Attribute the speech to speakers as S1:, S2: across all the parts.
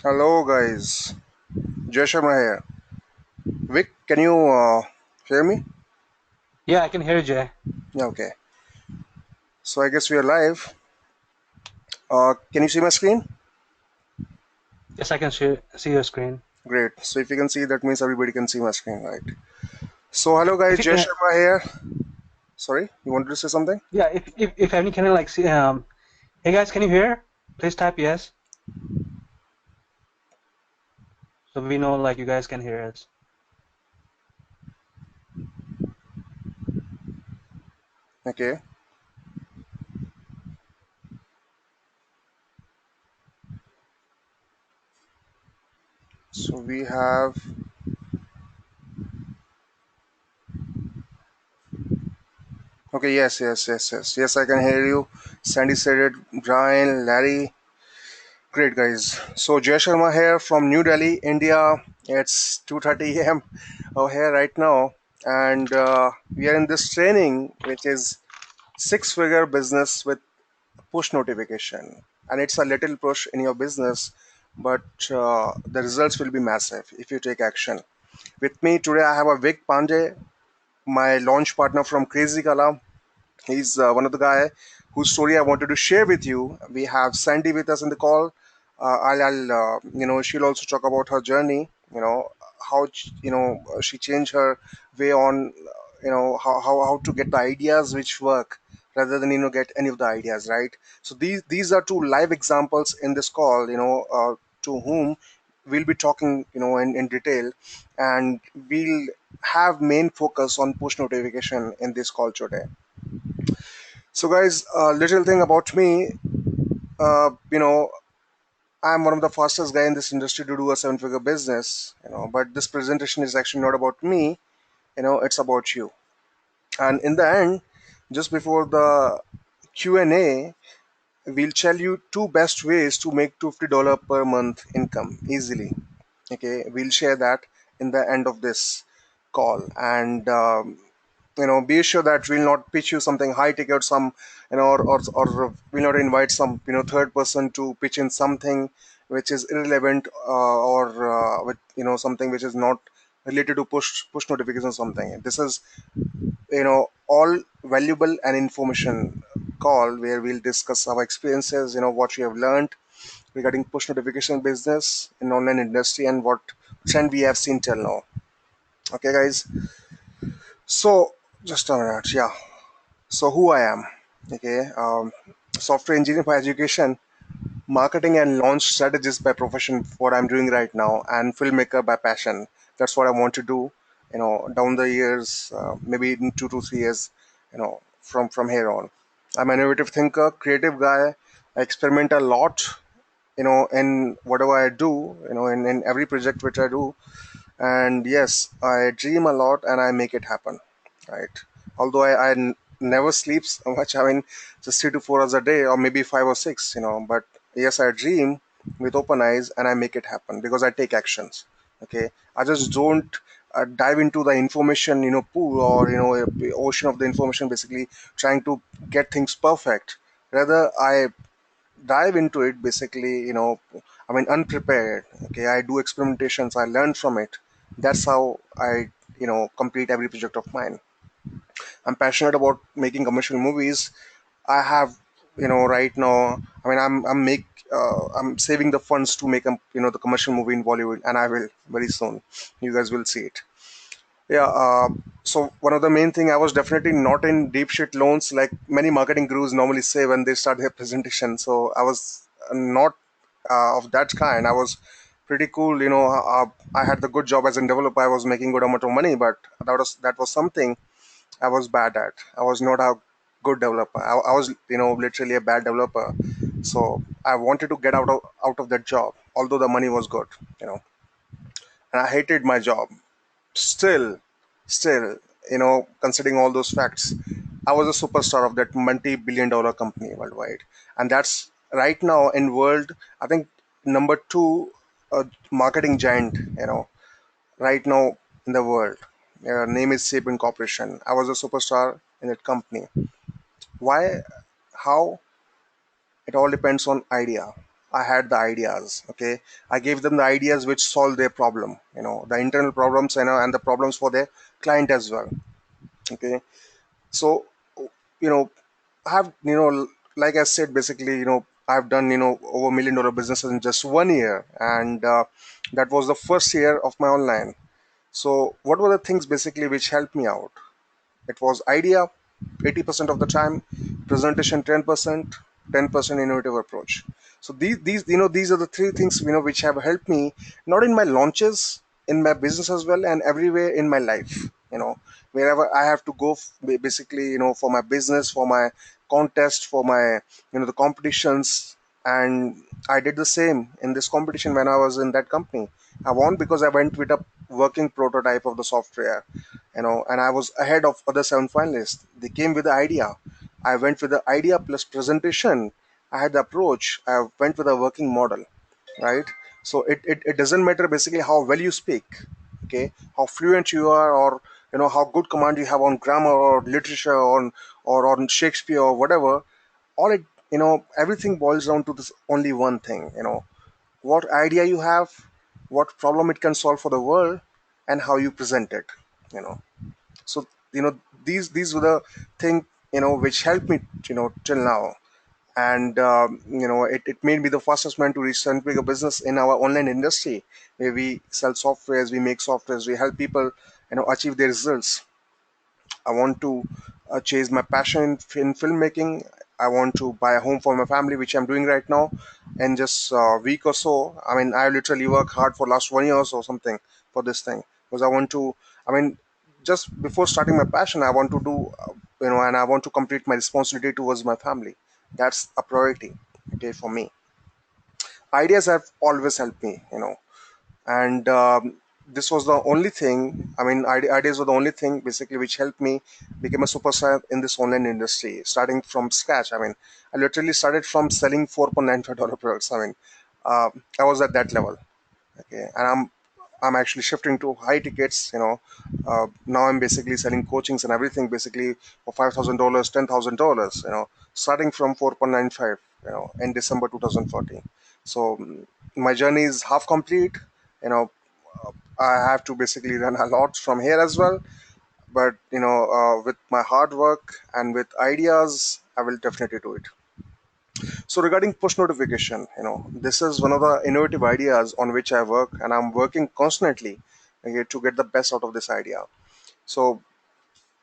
S1: Hello, guys. Jay Sharma here. Vic, can you hear me?
S2: Yeah, I can hear you, Jay.
S1: Yeah, okay. So I guess we are live. Can you see my screen?
S2: Yes, I can see your screen.
S1: Great. So if you can see, that means everybody can see my screen, right? So hello, guys.
S2: If you,
S1: Jay Sharma here. Sorry, you wanted to say something?
S2: yeah, if any can you like see hey guys, can you hear? Please type yes, so we know like you guys can hear us.
S1: Okay. So we have. Okay. Yes. Yes. Yes. Yes. Yes. I can hear you. Sandy said it. Brian, Larry. Great, guys. So Jay Sharma here from New Delhi, India. It's 2:30 a.m. over here right now, and we are in this training, which is six-figure business with push notification, and it's a little push in your business, but the results will be massive if you take action. With me today, I have a Vic Pandey, my launch partner from Crazy Kala. He's one of the guy whose story I wanted to share with you. We have Sandy with us in the call. She'll also talk about her journey. How she changed her way on. How to get the ideas which work rather than get any of the ideas, right? So these are two live examples in this call. To whom we'll be talking in detail, and we'll have main focus on push notification in this call today. So, guys, a little thing about me. Uh, you know, I'm one of the fastest guy in this industry to do a seven-figure business. But this presentation is actually not about me. It's about you. And in the end, just before the Q&A, we'll tell you two best ways to make $250 per month income easily. Okay, we'll share that in the end of this call, and be sure that we'll not pitch you something high ticket, some or we'll not invite some third person to pitch in something which is irrelevant, or with something which is not related to push notification or something. This is all valuable and information call where we'll discuss our experiences, what we have learned regarding push notification business in online industry and what trend we have seen till now. Okay, guys. So just a minute. Yeah. So who I am? Okay. Software engineer by education, marketing and launch strategist by profession. What I'm doing right now, and filmmaker by passion. That's what I want to do. Down the years, maybe in 2 to 3 years. From here on, I'm an innovative thinker, creative guy. I experiment a lot, in whatever I do, in every project which I do. And yes, I dream a lot and I make it happen, right? Although I never sleeps much. I mean, just 3 to 4 hours a day, or maybe 5 or 6, but yes, I dream with open eyes and I make it happen because I take actions. Okay, I just don't dive into the information pool, or ocean of the information, basically trying to get things perfect. Rather, I dive into it, basically, I mean, unprepared. Okay, I do experimentations, I learn from it. That's how I complete every project of mine. I'm passionate about making commercial movies. I have, right now, I mean, I'm saving the funds to make a the commercial movie in Bollywood, and I will very soon. You guys will see it. Yeah. So one of the main thing, I was definitely not in deep shit loans like many marketing gurus normally say when they start their presentation. So I was not of that kind. I was pretty cool. I had the good job as a developer. I was making good amount of money, but that was something I was bad at. I was not a good developer. I was literally a bad developer. So I wanted to get out of that job, although the money was good. You know, and I hated my job. Still, considering all those facts, I was a superstar of that multi-billion-dollar company worldwide, and that's right now in world, I think, number two marketing giant. Right now in the world, name is Sapient Corporation. I was a superstar in that company. Why? How? It all depends on idea. I had the ideas. Okay, I gave them the ideas which solve their problem. The internal problems, and the problems for their client as well. Okay, so you know, I have like I said, basically, I've done over $1 million businesses in just 1 year, and that was the first year of my online. So what were the things basically which helped me out? It was idea 80% of the time, presentation 10%, 10% innovative approach. So these are the three things which have helped me, not in my launches, in my business as well, and everywhere in my life. Wherever I have to go, basically, for my business, for my contest, for my the competitions. And I did the same in this competition when I was in that company. I won because I went with a working prototype of the software, and I was ahead of other seven finalists. They came with the idea. I went with the idea plus presentation. I had the approach. I went with a working model, right? So it doesn't matter basically how well you speak, okay, how fluent you are, or how good command you have on grammar or literature, or on Shakespeare or whatever. All it everything boils down to this only one thing, what idea you have, what problem it can solve for the world, and how you present it. you know so these were the thing which helped me till now. And it made me the fastest man to reach seven figure business in our online industry, where we sell softwares, we make softwares, we help people achieve their results. I want to chase my passion in filmmaking. I want to buy a home for my family, which I'm doing right now. In just a week or so, I mean, I literally work hard for last 1 year or so something for this thing, because I want to. I mean, just before starting my passion, I want to do, and I want to complete my responsibility towards my family. That's a priority, okay, for me. Ideas have always helped me, and this was the only thing. I mean, ideas were the only thing basically which helped me become a superstar in this online industry, starting from scratch. I mean, I literally started from selling $4.95 products. I mean, I was at that level. Okay, and I'm actually shifting to high tickets. Now I'm basically selling coachings and everything basically for $5,000, $10,000. Starting from 4.95. In December 2014. So my journey is half complete. You know, I have to basically run a lot from here as well. But with my hard work and with ideas, I will definitely do it. So regarding push notification, this is one of the innovative ideas on which I work, and I'm working constantly, okay, to get the best out of this idea. So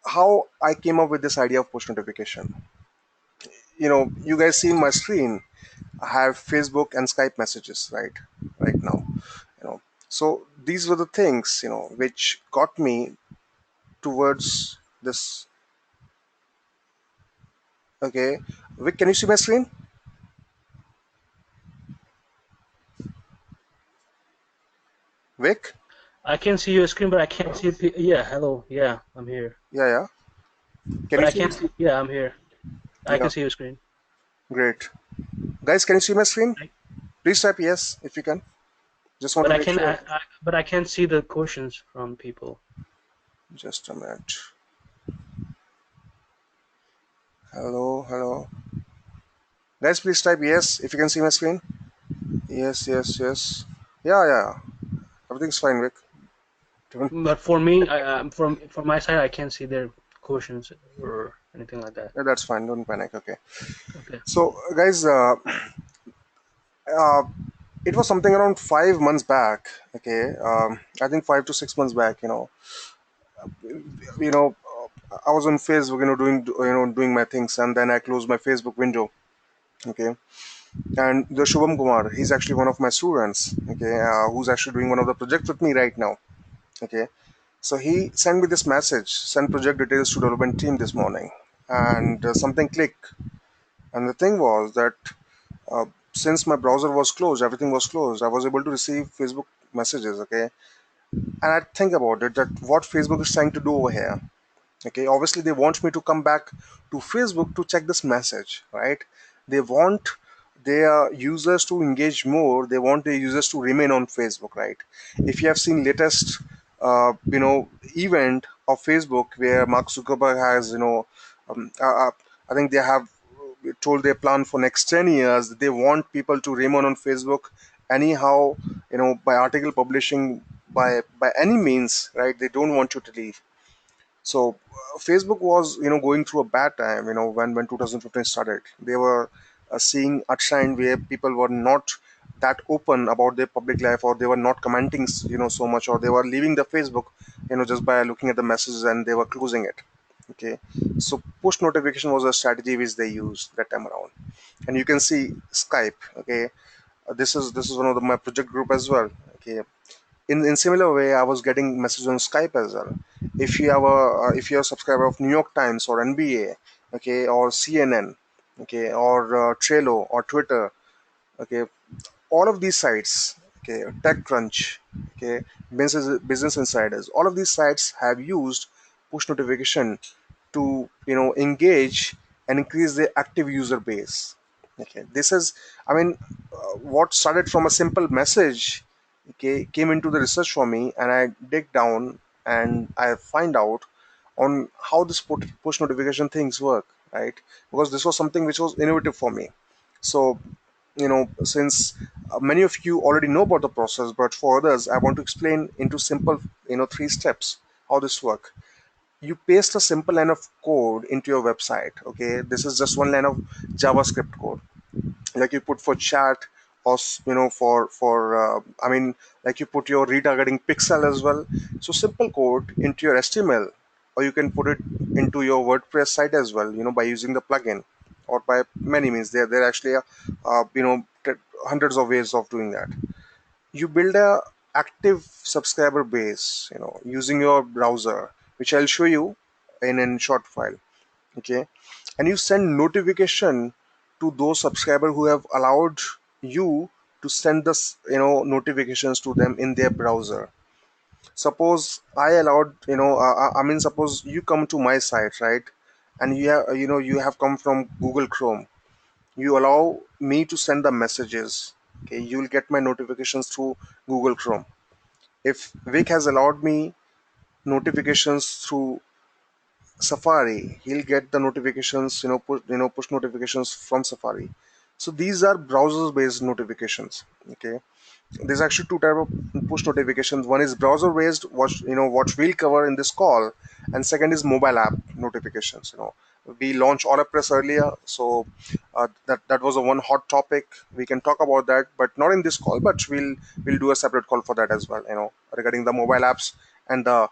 S1: how I came up with this idea of push notification? You guys see in my screen, I have Facebook and Skype messages right now. So these were the things which got me towards this. Okay, Vic, can you see my screen? Vic?
S2: I can see your screen, but I can't see. Yeah, hello. Yeah, I'm here.
S1: Yeah, yeah. Can
S2: But
S1: you
S2: I
S1: see
S2: can't
S1: me?
S2: see. Yeah, I'm here. I
S1: Yeah,
S2: can see your screen.
S1: great. Guys, can you see my screen?
S2: I,
S1: Please type yes if you can. Just want
S2: but
S1: to
S2: I
S1: make
S2: can.
S1: sure.
S2: But I can't see the questions from people.
S1: Just a minute. Hello, hello. Guys, please type yes if you can see my screen. Yes, yes, yes. Yeah, yeah. Everything's fine, Vic. Don't,
S2: But for me, from my side, I can't see their questions or anything like that.
S1: yeah, that's fine. Don't panic. Okay.
S2: Okay.
S1: So, guys, uh, it was something around 5 months back. Okay. I think 5 to 6 months back. You know, I was on Facebook, doing my things, and then I closed my Facebook window. Okay. And the Shubham Kumar, he's actually one of my students. Okay. Who's actually doing one of the projects with me right now. Okay. So he sent me this message, send project details to development team this morning, and something clicked. And the thing was that uh, since my browser was closed, everything was closed, I was able to receive Facebook messages. Okay, and I think about it, that what Facebook is trying to do over here. Okay, obviously they want me to come back to Facebook to check this message, right? They want their users to engage more, they want their users to remain on Facebook, right? If you have seen latest event of Facebook, where Mark Zuckerberg has I think they have told their plan for next 10 years. They want people to remain on Facebook anyhow, by article publishing, by any means, right? They don't want you to leave. So Facebook was, going through a bad time, when 2015 started. They were seeing a trend where people were not that open about their public life, or they were not commenting, so much, or they were leaving the Facebook, just by looking at the messages, and they were closing it. Okay, so push notification was a strategy which they used that time around. And you can see Skype. Okay, this is one of my project group as well. Okay, in similar way, I was getting messages on Skype as well. If you're a subscriber of New York Times or NBA, okay, or CNN, okay, or Trello or Twitter, okay, all of these sites, okay, TechCrunch, okay, Business Insiders, all of these sites have used push notification to, engage and increase their active user base. Okay, this is, I mean, what started from a simple message, okay, came into the research for me, and I dig down and I find out on how this push notification things work, right? Because this was something which was innovative for me. So, since many of you already know about the process, but for others, I want to explain into simple, three steps how this work. You paste a simple line of code into your website. Okay, this is just one line of JavaScript code, like you put for chat, or for I mean, like you put your retargeting pixel as well. So simple code into your HTML, or you can put it into your WordPress site as well, by using the plugin, or by many means. There actually are hundreds of ways of doing that. You build a active subscriber base, using your browser, which I'll show you in short file. Okay, and you send notification to those subscribers who have allowed you to send this, notifications to them in their browser. Suppose I allowed, suppose you come to my site, right? And you have come from Google Chrome. You allow me to send the messages. Okay, you'll get my notifications through Google Chrome. If Vic has allowed me notifications through Safari, he'll get the notifications, push notifications from Safari. So these are browser-based notifications. Okay, there's actually two type of push notifications. One is browser-based, what we'll cover in this call, and second is mobile app notifications. We launched AutoPress earlier, so that was a one hot topic. We can talk about that, but not in this call. But we'll do a separate call for that as well. Regarding the mobile apps and the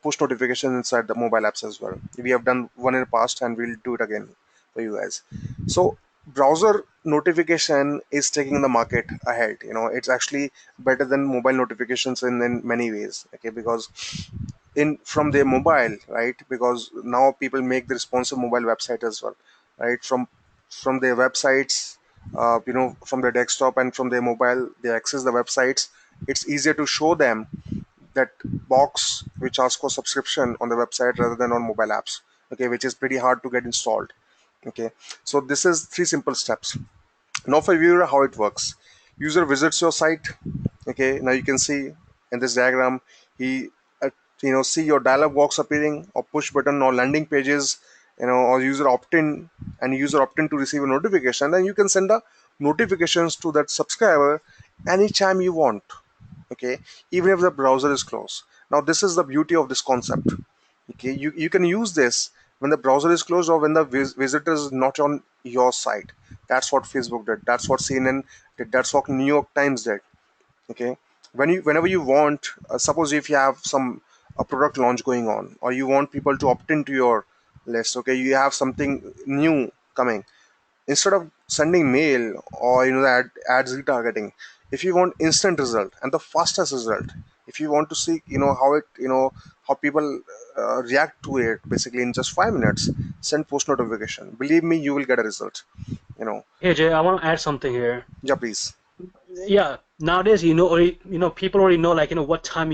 S1: push notification inside the mobile apps as well. We have done one in the past, and we'll do it again for you guys. So browser notification is taking the market ahead. It's actually better than mobile notifications in many ways. Okay, because in from their mobile, right? Because now people make the responsive mobile website as well, right? From their websites, from their desktop and from their mobile, they access the websites. It's easier to show them that box which asks for subscription on the website rather than on mobile apps. Okay, which is pretty hard to get installed. Okay, so this is three simple steps. Now for viewer, how it works. User visits your site. Okay, now you can see in this diagram, he see your dialog box appearing, or push button, or landing pages, or user opt-in, and user opt-in to receive a notification. Then you can send the notifications to that subscriber anytime you want. Okay, even if the browser is closed. Now this is the beauty of this concept. Okay, you can use this when the browser is closed, or when the visitor is not on your site. That's what Facebook did, that's what CNN did, that's what New York Times did. Okay, whenever you want, suppose if you have some a product launch going on, or you want people to opt into your list. Okay, you have something new coming. Instead of sending mail, or the ads retargeting, if you want instant result and the fastest result, if you want to see how it how people react to it, basically in just 5 minutes, send post notification. Believe me, you will get a result.
S2: Hey Jay, I want to add something here.
S1: Yeah, please.
S2: Yeah, nowadays people already know, like, what time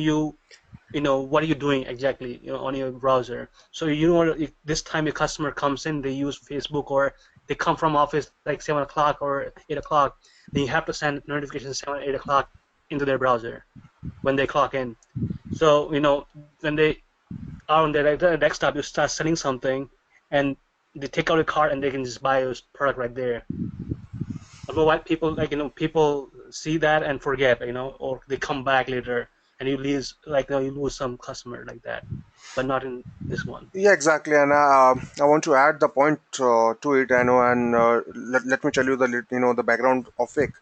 S2: what are you doing exactly, on your browser. So if this time your customer comes in, they use Facebook, or they come from office like 7 o'clock or 8 o'clock, then you have to send notifications 7, 8 o'clock into their browser when they clock in. So when they are on their desktop, you start sending something, and they take out a card and they can just buy your product right there. Otherwise, people people see that and forget, or they come back later and you lose you lose some customer like that, but not in this one.
S1: Yeah, exactly. And I want to add the point to it. I know, and let me tell you the background of Vic.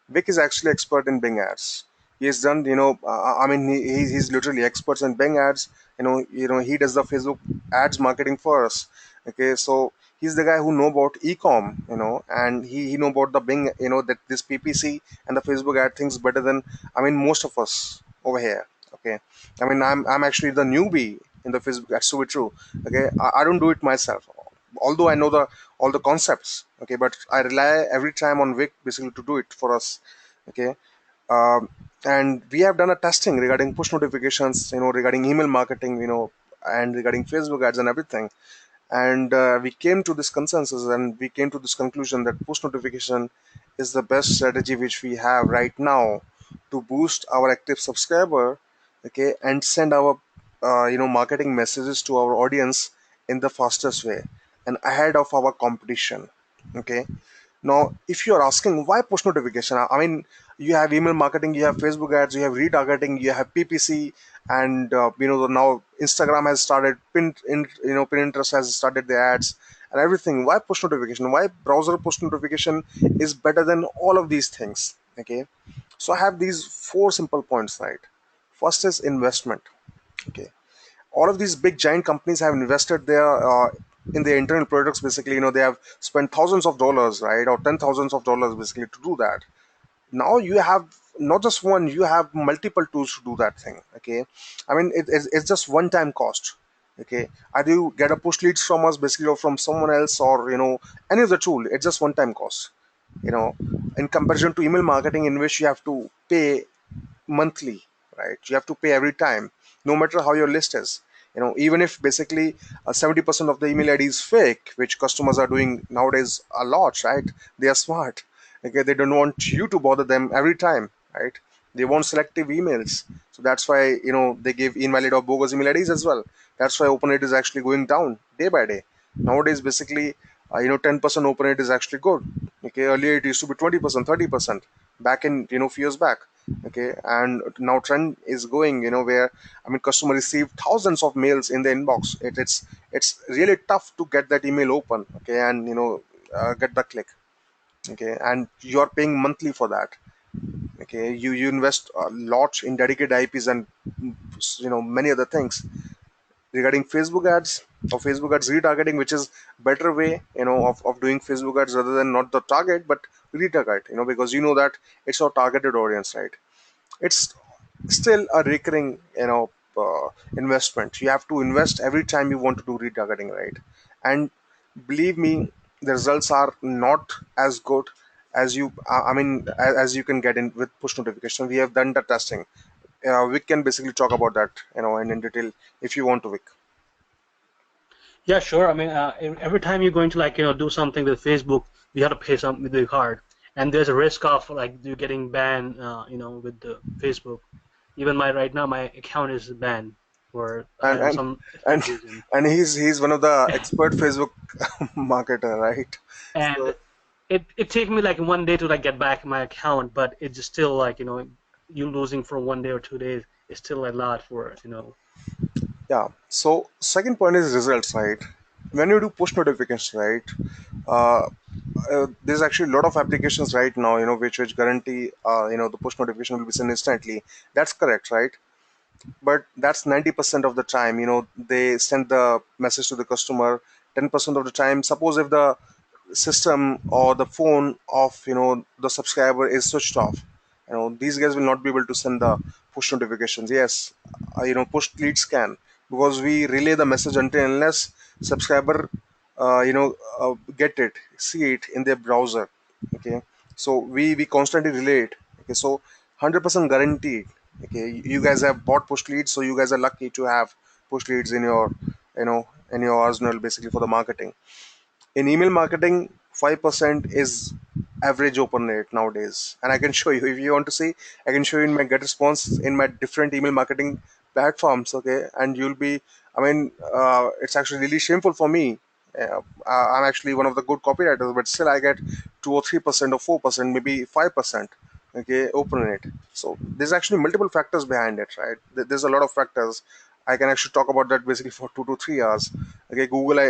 S1: Vic is actually expert in Bing ads. He has done, I mean, he's literally experts in Bing ads. He does the Facebook ads marketing for us. Okay, so he's the guy who know about e-com, and he know about the Bing, that this PPC and the Facebook ad things better than, I mean, most of us over here. Okay, I mean, I'm actually the newbie in the Facebook. That's so true. Okay, I don't do it myself, although I know the all the concepts. Okay, but I rely every time on Vic basically to do it for us. Okay, um, and we have done a testing regarding push notifications, regarding email marketing, and regarding Facebook ads and everything. And we came to this consensus, and we came to this conclusion that push notification is the best strategy which we have right now to boost our active subscriber. Okay, and send our marketing messages to our audience in the fastest way and ahead of our competition. Okay, now, if you are asking why push notification, I mean, you have email marketing, you have Facebook ads, you have retargeting, you have PPC, and now Instagram has started, Pinterest has started the ads and everything. Why push notification? Why browser push notification is better than all of these things? Okay, so I have these four simple points, right? First is investment. Okay, all of these big giant companies have invested in their internal products. Basically, they have spent thousands of dollars, right, or ten thousands of dollars basically to do that. Now you have not just one, you have multiple tools to do that thing. Okay, I mean, it's just one time cost. Okay, either you get a push leads from us basically, or from someone else, or any other tool. It's just one time cost. you know in comparison to email marketing, in which you have to pay monthly, right? You have to pay every time, no matter how your list is. Even if basically 70% of the email ID is fake, which customers are doing nowadays a lot, right? They are smart. Okay, they don't want you to bother them every time, right? They want selective emails. So that's why they give invalid or bogus email IDs as well. That's why open rate is actually going down day by day. Nowadays, basically, 10% open rate is actually good. Okay, earlier it used to be 20%, 30% back in few years back. Okay, and now trend is going where, I mean, customer receive thousands of mails in the inbox. It's really tough to get that email open. Okay, and get the click. Okay, and you're paying monthly for that. Okay, you invest a lot in dedicated IPs and many other things. Regarding Facebook ads or Facebook ads retargeting, which is better way of doing Facebook ads, rather than not the target but retarget, because that it's our targeted audience, right? It's still a recurring investment. You have to invest every time you want to do retargeting, right? And believe me, the results are not as good as I mean, as you can get in with push notification. We have done the testing. We can basically talk about that in detail if you want to, Vic.
S2: Yeah, sure. I mean, every time you're going to do something with Facebook, you have to pay something with the card, and there's a risk of like you getting banned, with the Facebook. Even my right now, my account is banned for I
S1: and
S2: don't know
S1: and
S2: some
S1: and
S2: reason.
S1: and he's one of the expert Facebook marketer, right?
S2: And
S1: So
S2: it take me like 1 day to like get back my account, but it's just still you losing for 1 day or 2 days is still a lot for.
S1: yeah, so second point is results, right? When you do push notifications, right, uh, there's actually a lot of applications right now, which guarantee the push notification will be sent instantly. That's correct, right? But that's 90% of the time, they send the message to the customer. 10% of the time, suppose if the system or the phone of the subscriber is switched off, these guys will not be able to send the push notifications. Yes, push leads can, because we relay the message until unless subscriber get it, see it in their browser. Okay, so we constantly relay it. Okay, so 100% guaranteed. Okay, you guys have bought push leads, so you guys are lucky to have push leads in your you know in your arsenal basically for the marketing. In email marketing, 5% is average open rate nowadays. And I can show you, if you want to see, I can show you in my get response in my different email marketing platforms. Okay, and you'll be, I mean, it's actually really shameful for me. I'm actually one of the good copywriters, but still I get 2 or 3% or 4%, maybe 5%. Okay, open rate. So there's actually multiple factors behind it, right? There's a lot of factors. I can actually talk about that basically for 2 to 3 hours. Okay, Google,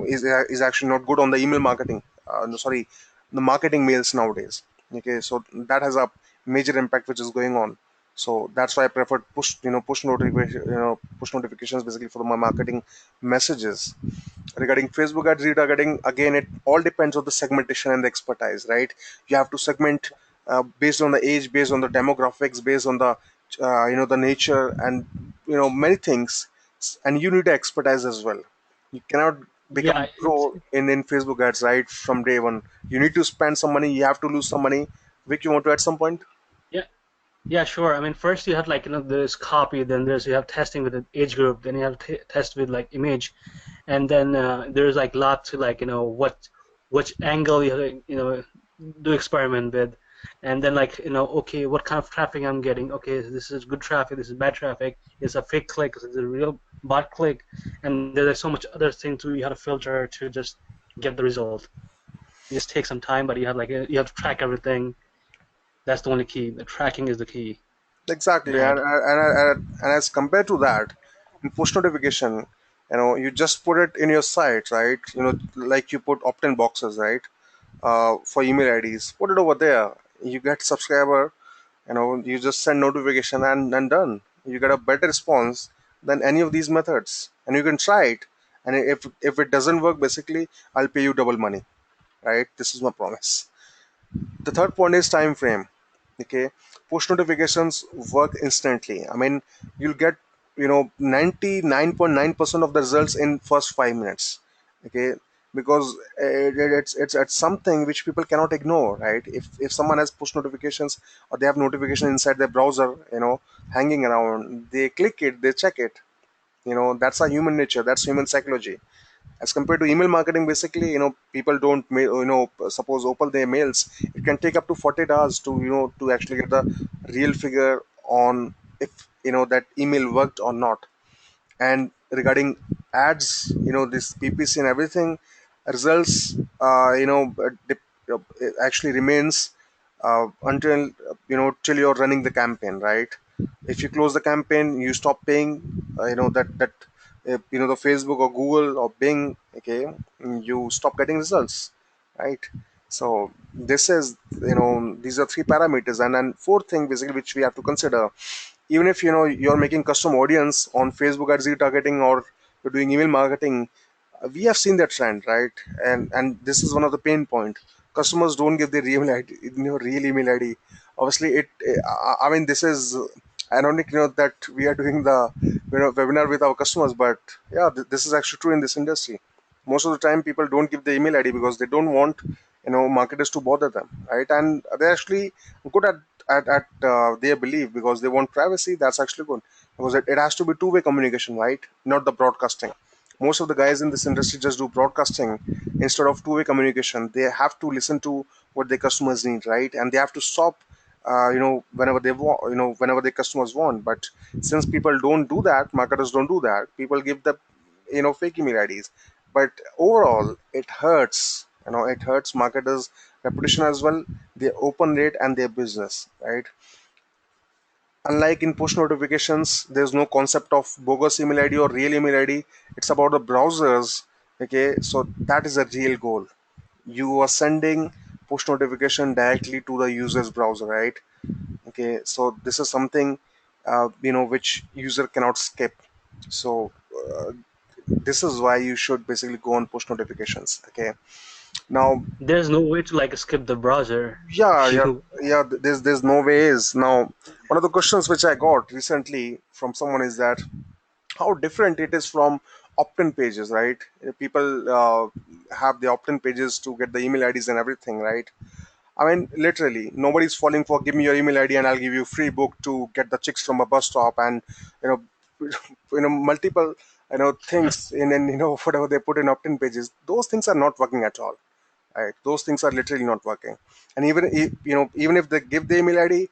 S1: is actually not good on the email marketing. No, sorry, the marketing mails nowadays. Okay, so that has a major impact which is going on. So that's why I prefer push notifications basically for my marketing messages. Regarding Facebook ads retargeting, again, it all depends on the segmentation and the expertise, right? You have to segment based on the age, based on the demographics, based on the the nature, and many things. And you need expertise as well. You cannot become
S2: Yeah,
S1: pro in Facebook ads right from day one. You need to spend some money. You have to lose some money. Vic, you want to at some point?
S2: yeah, yeah, sure. I mean, first you have like there's copy, then there's you have testing with an age group, then you have t test with like image, and then there's like lot to like what which angle you have to, do experiment with, and then like okay, what kind of traffic I'm getting? Okay, this is good traffic, this is bad traffic, it's a fake click, this is a real bot click, and there's so much other things to you have to filter to just get the result. It just takes some time, but you have like you have to track everything. That's the only key. The tracking is the key in
S1: Exactly, and
S2: ad.
S1: and as compared to that, in push notification, you just put it in your site, right? Like you put opt-in boxes, right? For email IDs, put it over there. You get subscriber, you just send notification and done. You get a better response than any of these methods, and you can try it. And if it doesn't work, basically, I'll pay you double money, right? This is my promise. The third point is time frame. Okay, push notifications work instantly. I mean, you'll get 99.9% of the results in first 5 minutes. Okay, because it's something which people cannot ignore, right? If someone has push notifications or they have notification inside their browser, hanging around, they click it, they check it. That's a human nature, that's human psychology. As compared to email marketing, basically, people don't suppose open their mails. It can take up to 48 hours to to actually get the real figure on if that email worked or not. And regarding ads, this PPC and everything, results it actually remains until till you're running the campaign, right? If you close the campaign, you stop paying, that the Facebook or Google or Bing, okay, you stop getting results, right? So this is, these are three parameters. And then fourth thing basically which we have to consider, even if you're making custom audience on Facebook ads retargeting, or you're doing email marketing, we have seen that trend, right? And this is one of the pain point. Customers don't give their real ID, real email ID. Obviously, I mean, this is ironic, that we are doing the webinar with our customers, but yeah, this is actually true in this industry. Most of the time, people don't give the email ID because they don't want marketers to bother them, right? And they're actually good at their belief because they want privacy. That's actually good because it has to be two-way communication, right? Not the broadcasting. Most of the guys in this industry just do broadcasting instead of two-way communication. They have to listen to what their customers need, right? And they have to stop whenever they want, whenever their customers want. But since people don't do that, marketers don't do that, people give the fake email IDs. But overall, it hurts, it hurts marketers reputation as well, their open rate and their business, right? Unlike in push notifications, there's no concept of bogus email ID or real email ID. It's about the browsers. Okay, so that is a real goal. You are sending push notification directly to the user's browser, right? Okay, so this is something which user cannot skip. So this is why you should basically go on push notifications. Okay, now,
S2: There's no way to like skip the browser.
S1: yeah, yeah,
S2: You
S1: yeah. There's no ways. Now, one of the questions which I got recently from someone is that how different it is from opt-in pages, right? People have the opt-in pages to get the email IDs and everything, right? I mean, literally, nobody's falling for give me your email ID and I'll give you free book to get the chicks from a bus stop, and you know, multiple things in whatever they put in opt-in pages. Those things are not working at all, right? Those things are literally not working. And even if, even if they give the email ID,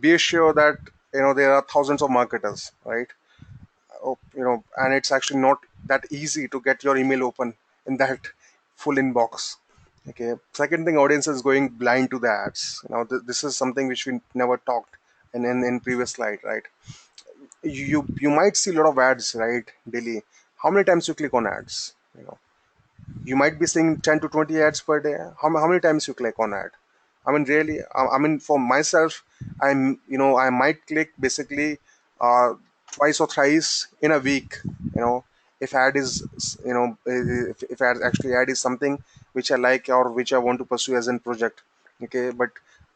S1: be assured that there are thousands of marketers, right? And it's actually not that easy to get your email open in that full inbox. Okay. Second thing, audience is going blind to the ads. Now, this is something which we never talked in previous slide, right? You might see a lot of ads, right, daily. How many times you click on ads? You might be seeing 10 to 20 ads per day. How many times you click on ad? I mean, really, I mean, for myself, I might click basically twice or thrice in a week. If ad is, if actually ad is something which I like or which I want to pursue as a project. Okay, but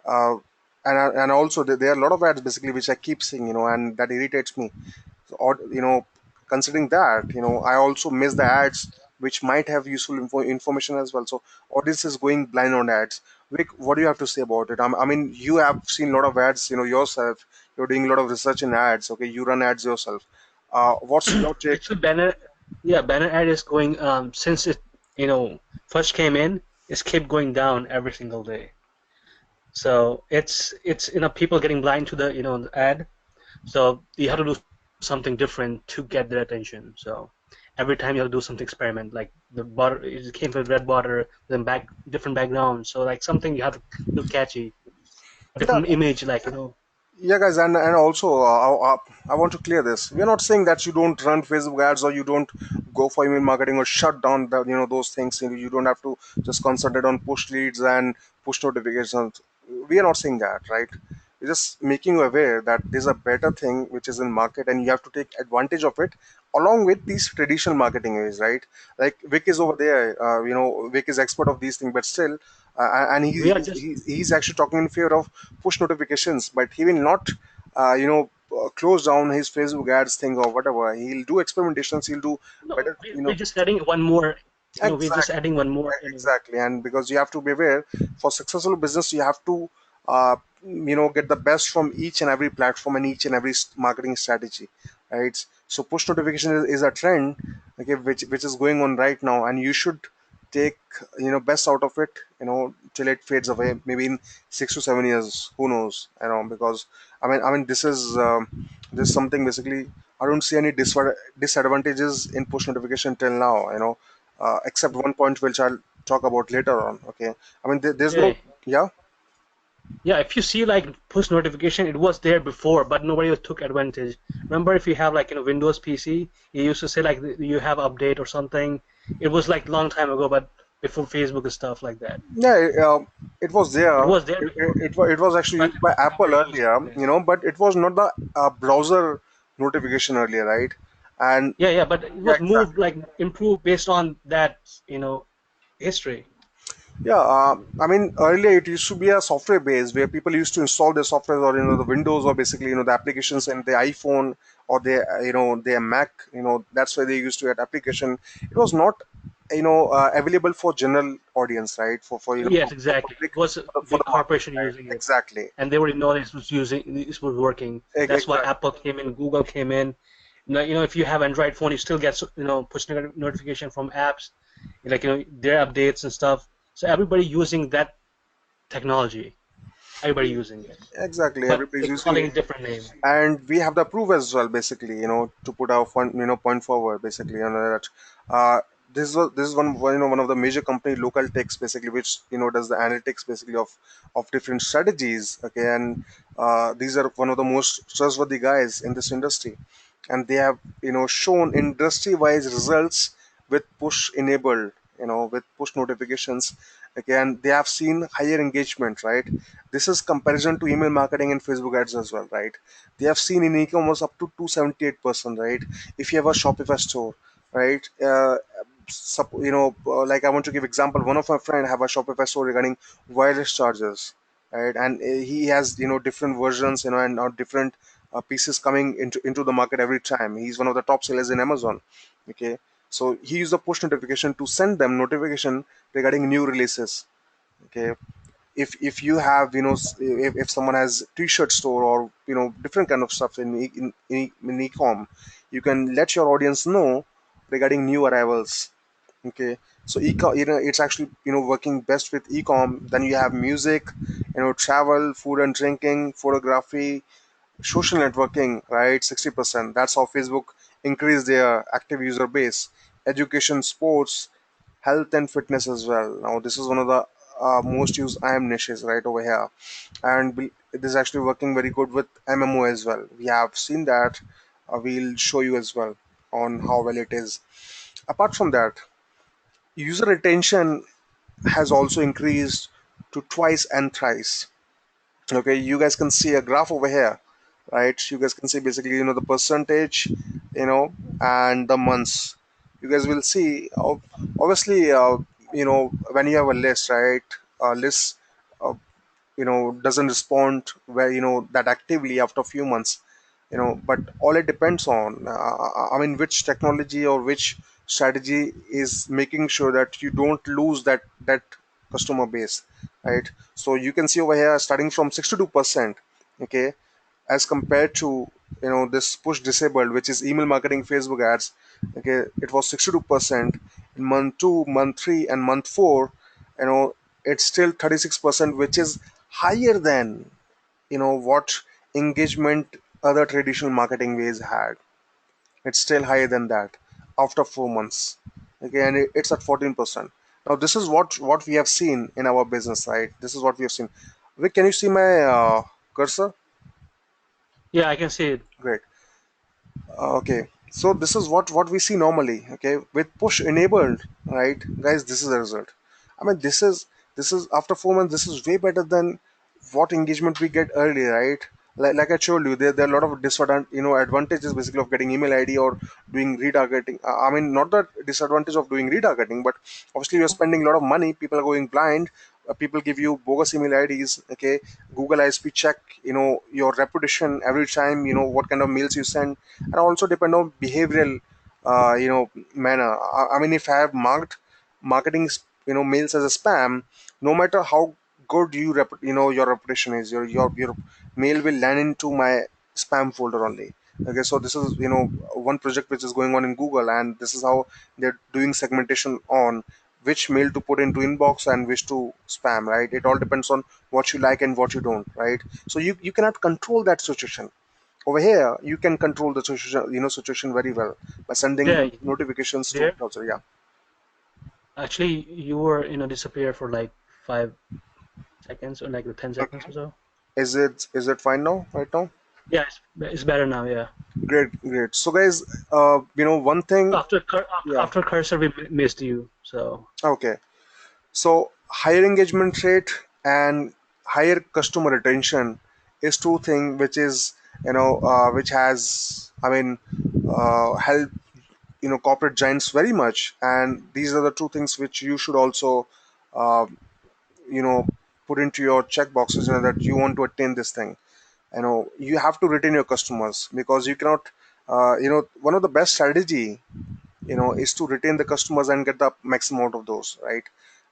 S1: uh, and also there are a lot of ads basically which I keep seeing, and that irritates me. So, or considering that, I also miss the ads which might have useful information as well. So audience is going blind on ads. Vic, what do you have to say about it? I mean, you have seen a lot of ads, yourself. You're doing a lot of research in ads. Okay, you run ads yourself. What's your take?
S2: Actually, banner, yeah, banner ad is going since it first came in, it's kept going down every single day. So it's people getting blind to the ad. So you have to do something different to get their attention. So every time you have to do something experiment, like the border, it came with red border, then different background. So like something you have to look catchy, a
S1: Yeah,
S2: different image, like.
S1: yeah, guys, and also I want to clear this. We are not saying that you don't run Facebook ads or you don't go for email marketing or shut down those things. You don't have to just concentrate on push leads and push notifications. We are not saying that, right? We're just making you aware that there's a better thing which is in market, and you have to take advantage of it along with these traditional marketing ways, right? Like Vic is over there. Vic is expert of these things, but still, and
S2: We are just
S1: he's actually talking in favor of push notifications, but he will not close down his Facebook ads thing or whatever. He'll do experimentations, he'll do
S2: no,
S1: better,
S2: we're just adding one more. We're just
S1: exactly.
S2: adding one more.
S1: Exactly, and because you have to be aware, for successful business, you have to, get the best from each and every platform and each and every marketing strategy, right? So push notification is a trend, okay, which is going on right now, and you should take best out of it, till it fades away. Maybe in 6 to 7 years, who knows? Because I mean, this is something basically. I don't see any disadvantages in push notification till now. Except one point which I'll talk about later on. Okay, I mean there's
S2: Yeah,
S1: no, yeah,
S2: yeah. If you see like push notification, it was there before, but nobody took advantage. Remember, if you have like Windows PC, you used to say like you have update or something. It was like long time ago, but before Facebook and stuff like that.
S1: yeah. It was
S2: It
S1: there.
S2: was there before,
S1: It was actually
S2: but
S1: used by Apple
S2: nobody used
S1: earlier,
S2: it.
S1: but it was not the browser notification earlier, right? And
S2: Yeah, yeah, but it
S1: yeah,
S2: was moved
S1: exactly.
S2: like improved based on that history.
S1: Yeah, I mean, earlier it used to be a software base where people used to install their software, or the Windows, or basically the applications in the iPhone or their Mac. That's why they used to get application. It was not available for general audience, right? For
S2: Yes,
S1: for
S2: exactly.
S1: public,
S2: It was a
S1: for
S2: big
S1: the market,
S2: corporation
S1: right?
S2: using it,
S1: Exactly.
S2: and they already know this was working. That's why
S1: Exactly.
S2: Apple came in, Google came in. If you have Android phone, you still get push notification from apps, like their updates and stuff. So everybody using that technology, everybody using it,
S1: Exactly.
S2: but
S1: Everybody's
S2: they're
S1: using
S2: calling
S1: it,
S2: it different name.
S1: and we have the proof as well, basically, to put our point forward, basically, that this is one of the major company, local techs, basically, which does the analytics basically of different strategies. Okay, and these are one of the most trustworthy guys in this industry, and they have shown industry wise results with push enabled, with push notifications. Again, they have seen higher engagement, right? This is comparison to email marketing and Facebook ads as well, right? They have seen in e-commerce up to 278%, right? If you have a Shopify store, right? Like, I want to give example. One of my friend have a Shopify store regarding wireless chargers, right? And he has different versions, and different pieces coming into the market every time. He's one of the top sellers in Amazon. Okay, so he used the push notification to send them notification regarding new releases. Okay, if you have if someone has t-shirt store or different kind of stuff in e-com, you can let your audience know regarding new arrivals. Okay, so it's actually working best with e-com. Then you have music, travel, food and drinking, photography, social networking, right? 60%. That's how Facebook increased their active user base. education, sports, health and fitness as well. Now this is one of the most used IM niches right over here, and it is actually working very good with MMO as well. We have seen that. We'll show you as well on how well it is. Apart from that, user retention has also increased to twice and thrice. Okay, you guys can see a graph over here, right? You guys can see basically, the percentage, and the months. You guys will see, obviously, when you have a list, right? A list, uh, doesn't respond where, that actively after a few months, but all it depends on, I mean, which technology or which strategy is making sure that you don't lose that customer base, right? So you can see over here starting from 62%, okay, as compared to, this push disabled, which is email marketing, Facebook ads. Okay, it was 62% in month 2, month 3, and month 4. you know it's still 36%, which is higher than, what engagement other traditional marketing ways had. It's still higher than that after 4 months. Okay, and it's at 14%. Now this is what we have seen in our business, right? This is what we have seen. Vic, can you see my cursor?
S2: Yeah, I can see it.
S1: Great. Okay, so this is what we see normally. Okay, with push enabled, right, guys, this is the result. I mean, this is after 4 months, this is way better than what engagement we get earlier, right? Like I told you, there are a lot of disadvantages, advantages basically of getting email ID or doing retargeting. I mean, not the disadvantage of doing retargeting, but obviously you're spending a lot of money. People are going blind. People give you bogus email IDs. Okay, Google ISP check, your reputation every time. What kind of mails you send, and also depend on behavioral, manner. I mean, if I have marked marketing, mails as a spam, no matter how good your reputation is, your mail will land into my spam folder only. Okay, so this is, one project which is going on in Google, and this is how they're doing segmentation on which mail to put into inbox and which to spam, right? It all depends on what you like and what you don't, right? So you cannot control that situation. Over here you can control the situation, situation very well by sending
S2: Yeah,
S1: notifications to
S2: there.
S1: browser. Yeah.
S2: Actually, you were, disappear for like 5 seconds or like 10 seconds or so.
S1: Is it fine now, right now?
S2: Yeah, it's better now. Yeah.
S1: Great, great. So guys, one thing. Yeah.
S2: After cursor, we missed you. So
S1: Okay. So higher engagement rate and higher customer retention is two thing which is, which has, I mean, help, corporate giants very much, and these are the two things which you should also, uh, you know put into your check boxes, that you want to attain this thing. You have to retain your customers, because you cannot, one of the best strategy, is to retain the customers and get the maximum out of those, right?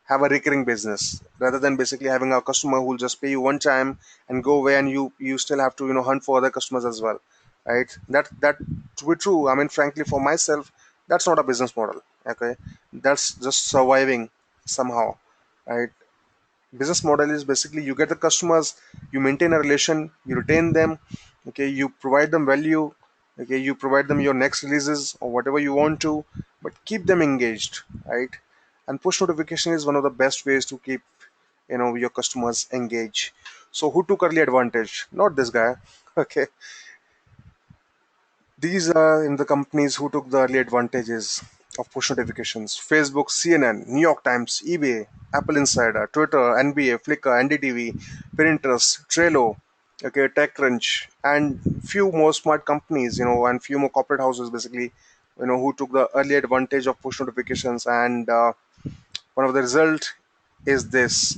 S1: Have a recurring business rather than basically having a customer who will just pay you one time and go away, and you still have to, hunt for other customers as well, right? That to be true, I mean, frankly, for myself, that's not a business model. Okay, that's just surviving somehow, right? Business model is basically you get the customers, you maintain a relation, you retain them. Okay, you provide them value. Okay, you provide them your next releases or whatever you want to, but keep them engaged, right? And push notification is one of the best ways to keep, your customers engaged. So who took early advantage? Not this guy. Okay, these are in the companies who took the early advantages of push notifications: Facebook, CNN, New York Times, eBay, Apple Insider, Twitter, NBA, Flickr, NDTV, Pinterest, Trello, okay, TechCrunch, and few more smart companies, and few more corporate houses basically, who took the early advantage of push notifications. And one of the result is this: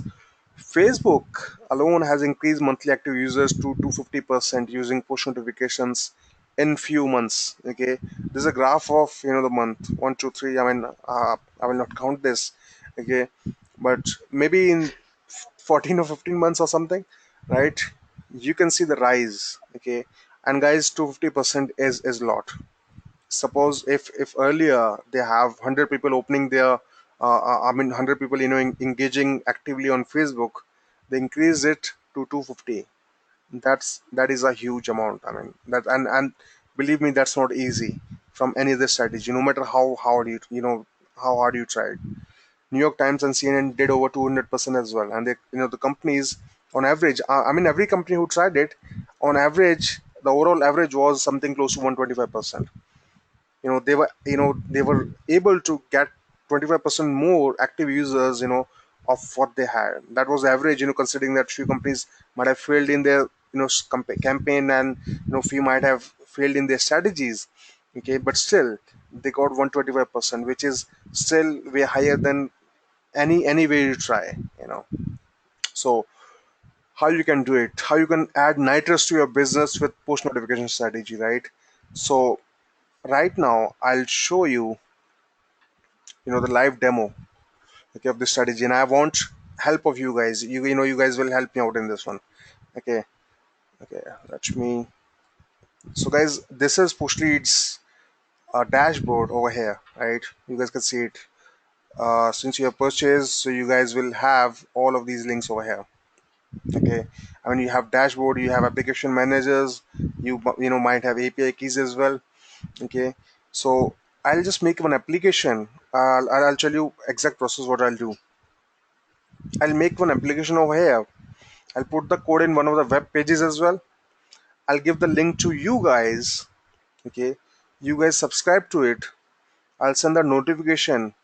S1: Facebook alone has increased monthly active users to 250% using push notifications in few months. Okay, there's a graph of, the month 1, 2, 3. I mean, I will not count this. Okay, but maybe in 14 or 15 months or something, right? You can see the rise. Okay, and guys, 250% is a lot. Suppose if earlier they have 100 people opening their, I mean, 100 people, engaging actively on Facebook, they increase it to 250. That is a huge amount. I mean, that, and believe me, that's not easy. from any other strategy, no matter how hard how hard you tried. New York Times and CNN did over 200% as well, and they, the companies on average, I mean every company who tried it, on average, the overall average was something close to 125%. They were able to get 25% more active users, of what they had. That was average, considering that few companies might have failed in their campaign, and few might have failed in their strategies. Okay, but still they got 125%, which is still way higher than any way you try. So how you can do it, how you can add nitrous to your business with post notification strategy, right? So right now I'll show you, the live demo, okay, of this strategy, and I want help of you guys. You guys will help me out in this one. Okay. Okay, let me. So guys, this is Pushlead's dashboard over here, right? You guys can see it. Since you have purchased, so you guys will have all of these links over here. Okay, I mean, you have dashboard, you have application managers, you might have API keys as well. Okay, so I'll just make one application. I'll tell you exact process what I'll do. I'll make one application over here. I'll put the code in one of the web pages as well. I'll give the link to you guys. Okay, you guys subscribe to it. I'll send the notification.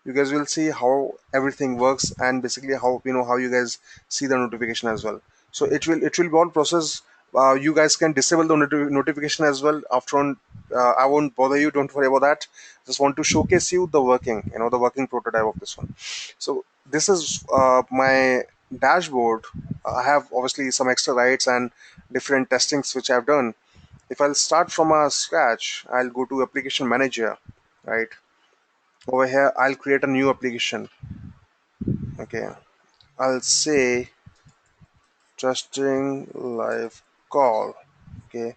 S1: You guys will see how everything works, and basically how you guys see the notification as well. So it will be all process. You guys can disable the notification as well after on. I won't bother you, don't worry about that. Just want to showcase you the working prototype of this one. So this is my dashboard. I have obviously some extra rights and different testings which I've done. If I'll start from a scratch, I'll go to application manager, right? Over here I'll create a new application. Okay, I'll say trusting live call. Okay,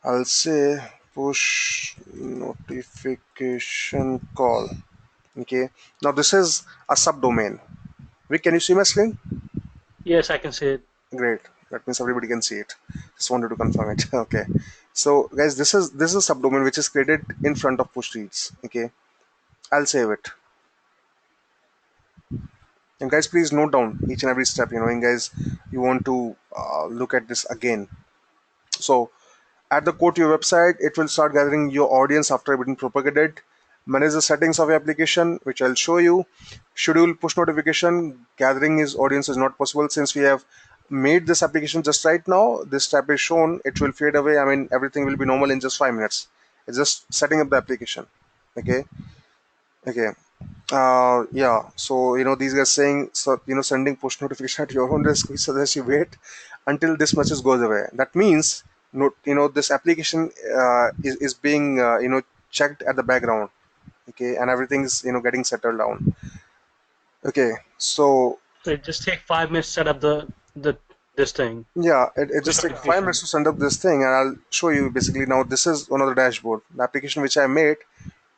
S1: I'll say push notification call. Okay, now this is a subdomain. Vic, can you see my screen?
S2: Yes, I can see it.
S1: Great, that means everybody can see it. Just wanted to confirm it. Okay, so guys, this is a subdomain which is created in front of push leads. Okay, I'll save it. And guys, please note down each and every step, in guys you want to look at this again. So add the code to your website. It will start gathering your audience after it's been propagated. Manage the settings of your application, which I'll show you. Schedule push notification. Gathering his audience is not possible since we have made this application just right now. This step is shown. It will fade away. I mean, everything will be normal in just 5 minutes. It's just setting up the application. Okay. Okay. Yeah, so these guys saying, so sending push notification at your own risk. We suggest you wait until this message goes away. That means this application is being checked at the background. Okay, and everything's getting settled down. Okay, so
S2: So it just take 5 minutes to set up the this thing,
S1: yeah, it
S2: push
S1: just takes 5 minutes
S2: notification.
S1: to send up this thing, and I'll show you basically now. This is one of the dashboard, the application which I made.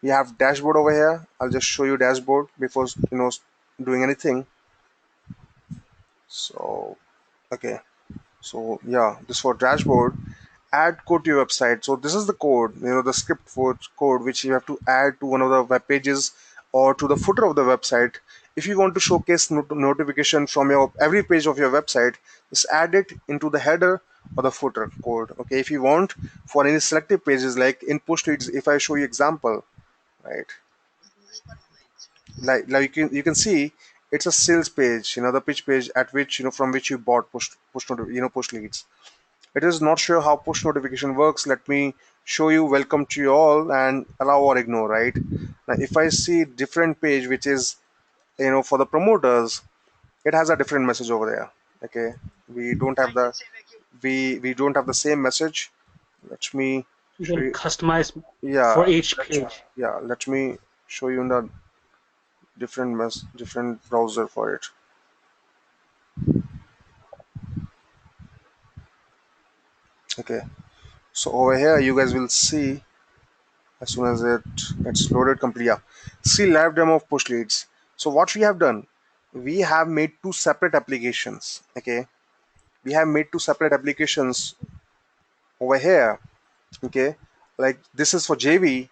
S1: We have dashboard over here. I'll just show you dashboard before doing anything. So okay, so yeah, this for dashboard. Add code to your website. So this is the code, the script for code which you have to add to one of the web pages or to the footer of the website. If you want to showcase notification from your every page of your website, just add it into the header or the footer code. Okay, if you want for any selective pages like in push leads, if I show you example, right? Like you can see it's a sales page, the pitch page at which from which you bought push leads. It is not sure how push notification works. Let me show you. Welcome to you all, and allow or ignore, right? Now if I see different page which is for the promoters, it has a different message over there. Okay, we don't have the we don't have the same message. Let me
S2: You
S1: show
S2: can
S1: you.
S2: customize for
S1: Yeah,
S2: each page.
S1: yeah, let me show you in the different browser for it. Okay, so over here you guys will see as soon as it's loaded complete. Yeah, see live demo of push leads. So what we have done, we have made two separate applications. Okay, we have made two separate applications over here. Okay, like this is for JV,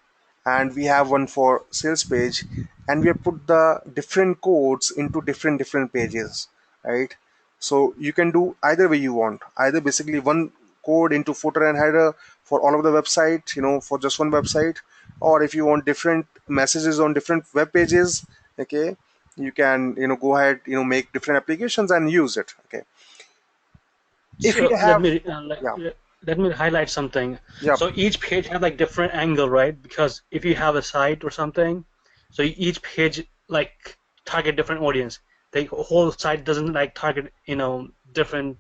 S1: and we have one for sales page, and we have put the different codes into different pages, right? So you can do either way you want, either basically one code into footer and header for all of the website, for just one website, or if you want different messages on different web pages, okay, you can go ahead, make different applications and use it. Okay, if you
S2: So
S1: have, yeah,
S2: let me highlight something.
S1: yeah,
S2: So each page has like different angle, right? Because if you have a site or something, so each page like target different audience. The whole site doesn't like target, different.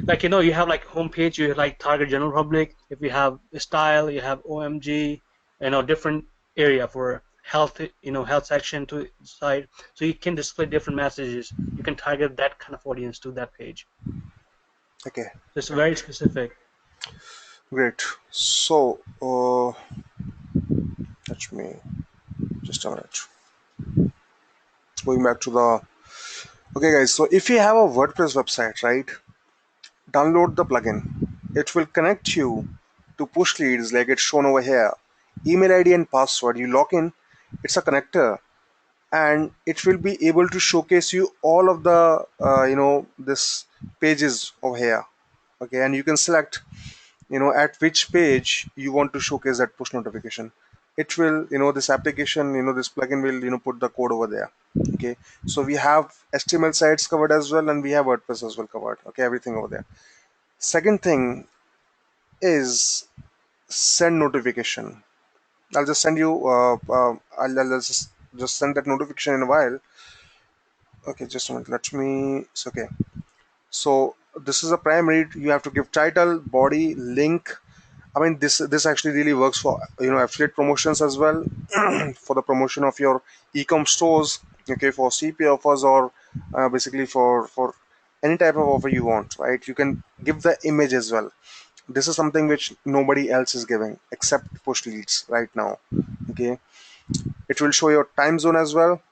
S2: Like you have like homepage, you like target general public. If you have style, you have OMG, different area for health, health section to site. So you can display different messages. You can target that kind of audience to that page.
S1: okay,
S2: So it's very specific.
S1: great. So let me just a minute. Going back to the, okay, guys. So if you have a WordPress website, right, download the plugin. It will connect you to push leads like it's shown over here. Email ID and password. You log in. It's a connector, and it will be able to showcase you all of the this pages over here. Okay, and you can select at which page you want to showcase that push notification. It will, this application, this plugin will put the code over there. Okay, so we have HTML sites covered as well, and we have WordPress as well covered. Okay, everything over there. Second thing is send notification. I'll just send you I'll just send that notification in a while. Okay, just a minute, let me, it's okay. So this is a primary. You have to give title, body, link. I mean, this actually really works for affiliate promotions as well, for the promotion of your e-com stores. Okay, for CP offers, or basically for any type of offer you want, right? You can give the image as well. This is something which nobody else is giving except push leads right now. Okay, it will show your time zone as well.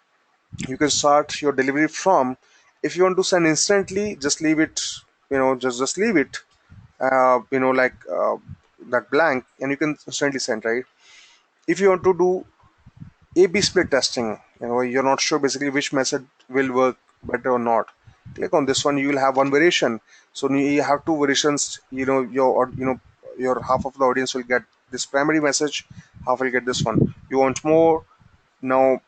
S1: You can start your delivery from. If you want to send instantly, just leave it. Just leave it. Like that blank, and you can instantly send, right? If you want to do A/B split testing, you're not sure basically which method will work better or not. Click on this one. You will have one variation. So you have two variations. Your half of the audience will get this primary message, half will get this one. You want more now,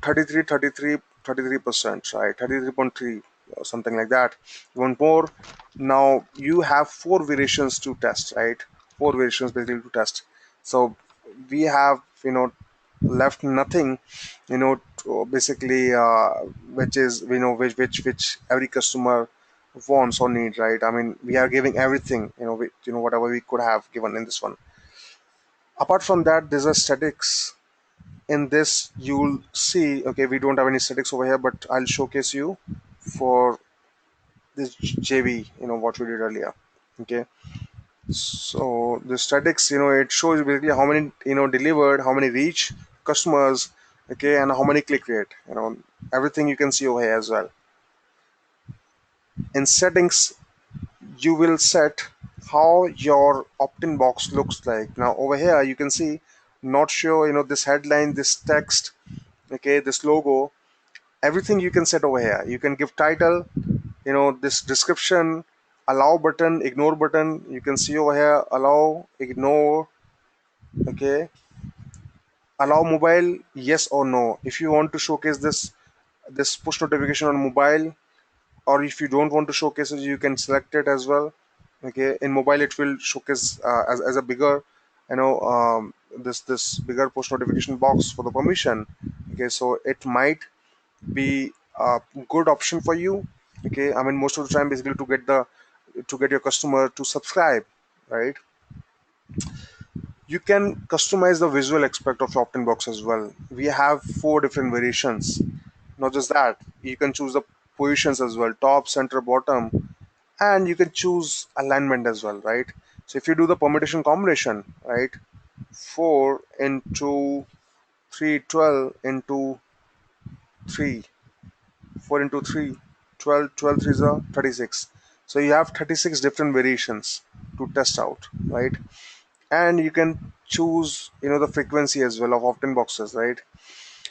S1: 33, 33, 33%, right? 33.3 or something like that. You want more. Now you have four variations to test, right? Four variations basically to test. So we have left nothing, basically, which is which every customer wants or need, right? I mean, we are giving everything, whatever we could have given in this one. Apart from that, there's a statics. In this you'll see, okay, we don't have any statics over here, but I'll showcase you for this JV, what we did earlier. Okay, so the statics, it shows basically how many delivered, how many reach customers, okay, and how many click rate, everything you can see over here as well. In settings, you will set how your opt-in box looks like. Now over here you can see, not sure, this headline, this text, okay, this logo, everything you can set over here. You can give title, this description, allow button, ignore button. You can see over here, allow, ignore, okay, allow mobile, yes or no. If you want to showcase this push notification on mobile, or if you don't want to showcase it, you can select it as well. Okay, in mobile it will showcase as a bigger, this bigger push notification box for the permission. Okay, so it might be a good option for you. Okay, I mean, most of the time basically to get your customer to subscribe, right? You can customize the visual aspect of opt-in box as well. We have four different variations. Not just that, you can choose the positions as well, top, center, bottom, and you can choose alignment as well, right? So if you do the permutation combination, right, 4 into 3, 12 into 3, 4 into 3, 12, 12 3s are 36. So you have 36 different variations to test out, right? And you can choose the frequency as well of opt-in boxes, right?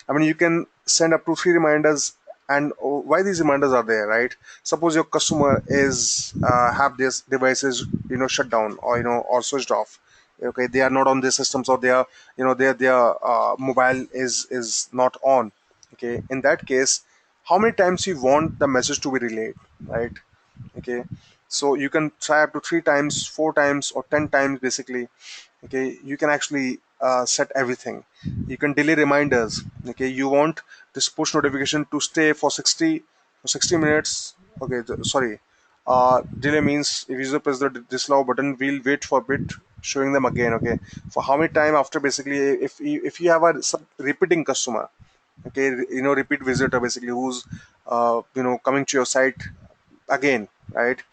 S1: I mean, you can send up to three reminders. And why these reminders are there, right? Suppose your customer is have this devices shut down, or or switched off. Okay, they are not on their systems, or they are their mobile is not on. Okay, in that case, how many times you want the message to be relayed, right? Okay, so you can try up to three times, four times, or 10 times basically. Okay, you can actually set everything. You can delay reminders. Okay, you want this push notification to stay for 60 minutes. Okay, sorry, delay means if user press the disallow button, we'll wait for a bit, showing them again. Okay, for how many time after, basically, if you have a repeating customer, okay, repeat visitor basically, who's coming to your site again, right?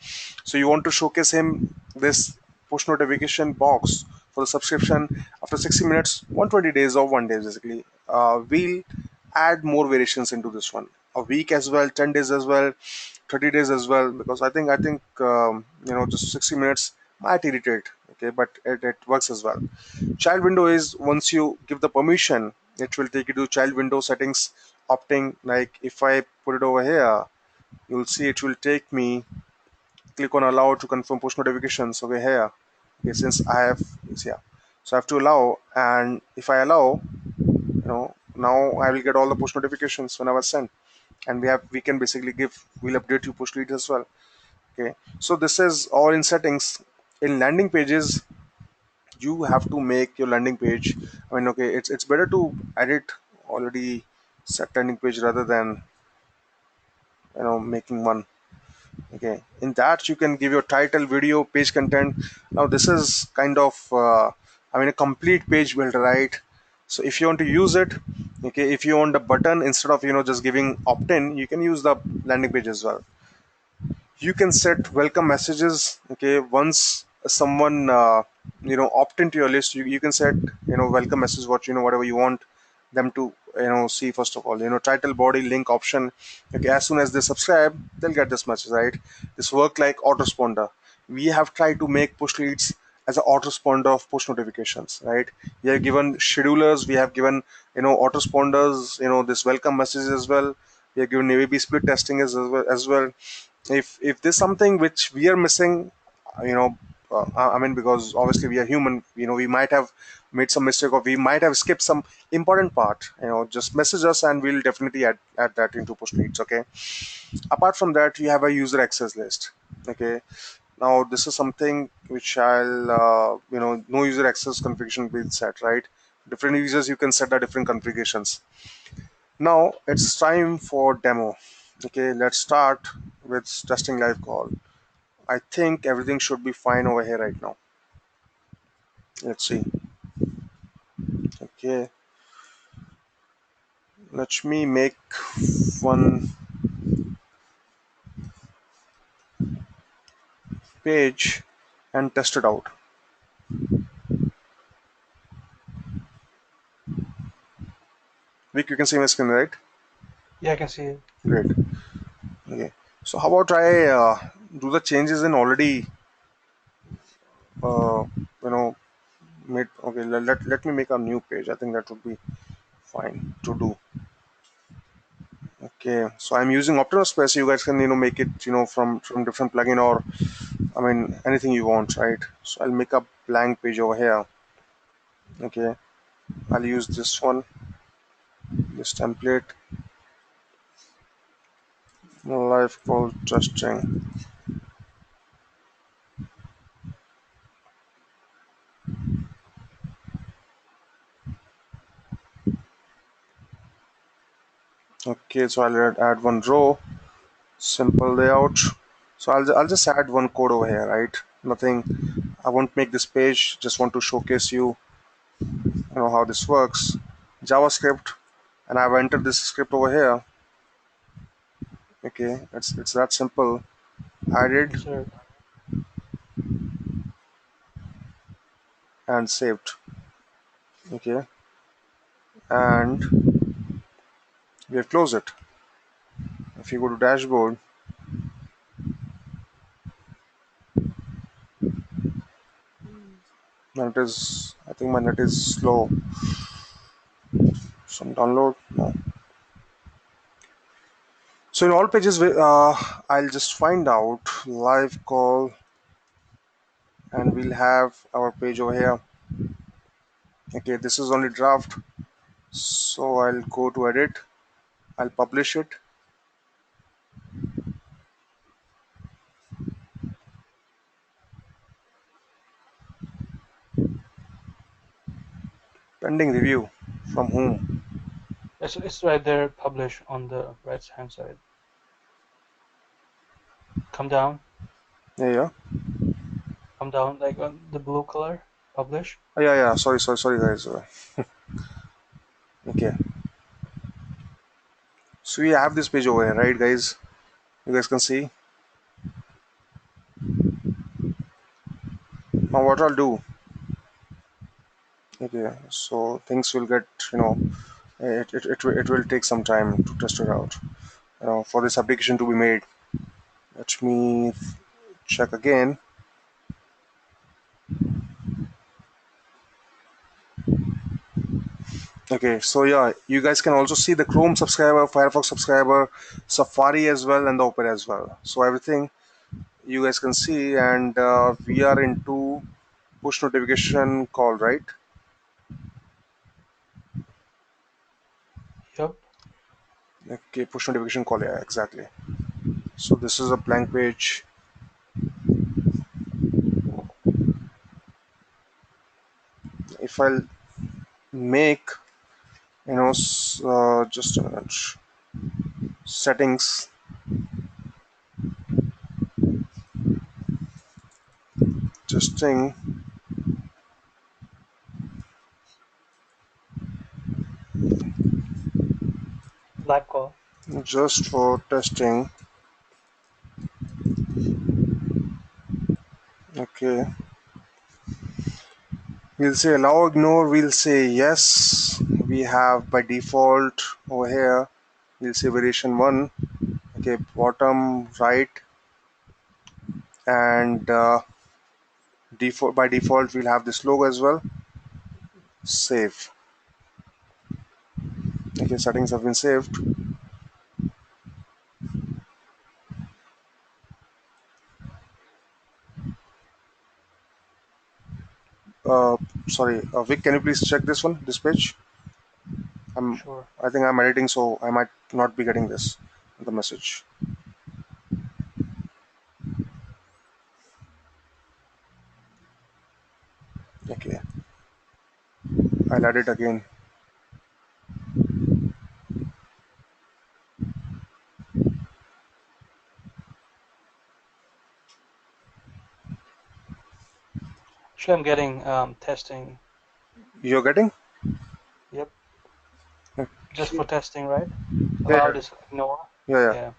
S1: So you want to showcase him this push notification box for the subscription after 60 minutes, 120 days, or 1 day basically. We'll add more variations into this one, a week as well, 10 days as well, 30 days as well, because I think just 60 minutes might irritate. Okay, but it works as well. Child window is, once you give the permission, it will take you to child window settings, opting. Like if I put it over here, you'll see it will take me, click on allow to confirm push notifications over here. Okay, since I have, yeah, so I have to allow. And if I allow, now I will get all the push notifications whenever sent. And we can basically we'll update you push leads as well. Okay, so this is all in settings. In landing pages, you have to make your landing page. I mean, okay, it's better to edit already set landing page rather than making one. Okay, in that you can give your title, video, page content. Now this is kind of a complete page builder, right? So if you want to use it, okay, if you want a button instead of just giving opt-in, you can use the landing page as well. You can set welcome messages. Okay, once someone opt into your list, you can set welcome message, whatever you want them to see. First of all, title, body, link, option. Okay, as soon as they subscribe, they'll get this message, right? This work like autoresponder. We have tried to make push leads as an autoresponder of push notifications, right? We have given schedulers, we have given autoresponders, this welcome messages as well. We have given maybe split testing as well. If there's something which we are missing, you know I mean, because obviously we are human, we might have made some mistake, or we might have skipped some important part, just message us and we'll definitely add that into push leads. Okay, apart from that, you have a user access list. Okay, now this is something which I'll no user access configuration will set, right? Different users, you can set the different configurations. Now it's time for demo. Okay, let's start with testing live call. I think everything should be fine over here right now. Let's see. Okay, let me make one page and test it out. Vic, you can see my screen, right?
S2: Yeah, I can see it.
S1: Great. Okay. So how about I do the changes in already uh, you know made. Okay, let me make a new page. I think that would be fine to do. Okay, so I'm using Optimus Space. You guys can make it from different plugin, or I mean anything you want, right? So I'll make a blank page over here. Okay, I'll use this one, this template, live call testing. Okay, so I'll add one row, simple layout. So I'll just add one code over here, right? Nothing. I won't make this page. Just want to showcase how this works. JavaScript, and I've entered this script over here. Okay, it's that simple. Added
S2: Yes, sir.
S1: and saved. Okay, and we have closed it. If you go to dashboard, My net is, I think my net is slow. Some download. No. So in all pages, I'll just find out live call, and we'll have our page over here. Okay, this is only draft. So I'll go to edit. I'll publish it. Pending review. From whom?
S2: It's right there, publish on the right hand side. Come down,
S1: Yeah, yeah.
S2: come down, like on the blue color, publish.
S1: Yeah, yeah. Sorry, guys. Okay. So we have this page over here, right, guys? You guys can see. Now what I'll do. Okay. So things will get, it will take some time to test it out. For this application to be made. Let me check again. Okay, so yeah, you guys can also see the Chrome subscriber, Firefox subscriber, Safari as well, and the Opera as well. So everything you guys can see, and we are into push notification call, right?
S2: Yep,
S1: Okay, push notification call, yeah, exactly. So this is a blank page. If I'll make, just a minute, settings, testing,
S2: live call.
S1: just for testing. Okay, we'll say allow, ignore, we'll say yes. We have by default over here, we'll say variation 1. Okay, bottom right, and default by default we'll have this logo as well. Save. Okay, settings have been saved. uh, Sorry, Vic, can you please check this page? i'm
S2: Sure.
S1: I think I'm editing, so I might not be getting the message. Okay, I'll add it again.
S2: Actually, I'm getting testing.
S1: You're getting?
S2: Yep, just
S1: Okay.
S2: for testing, right?
S1: Yeah,
S2: Allow this ignore.
S1: yeah, yeah.
S2: Yeah.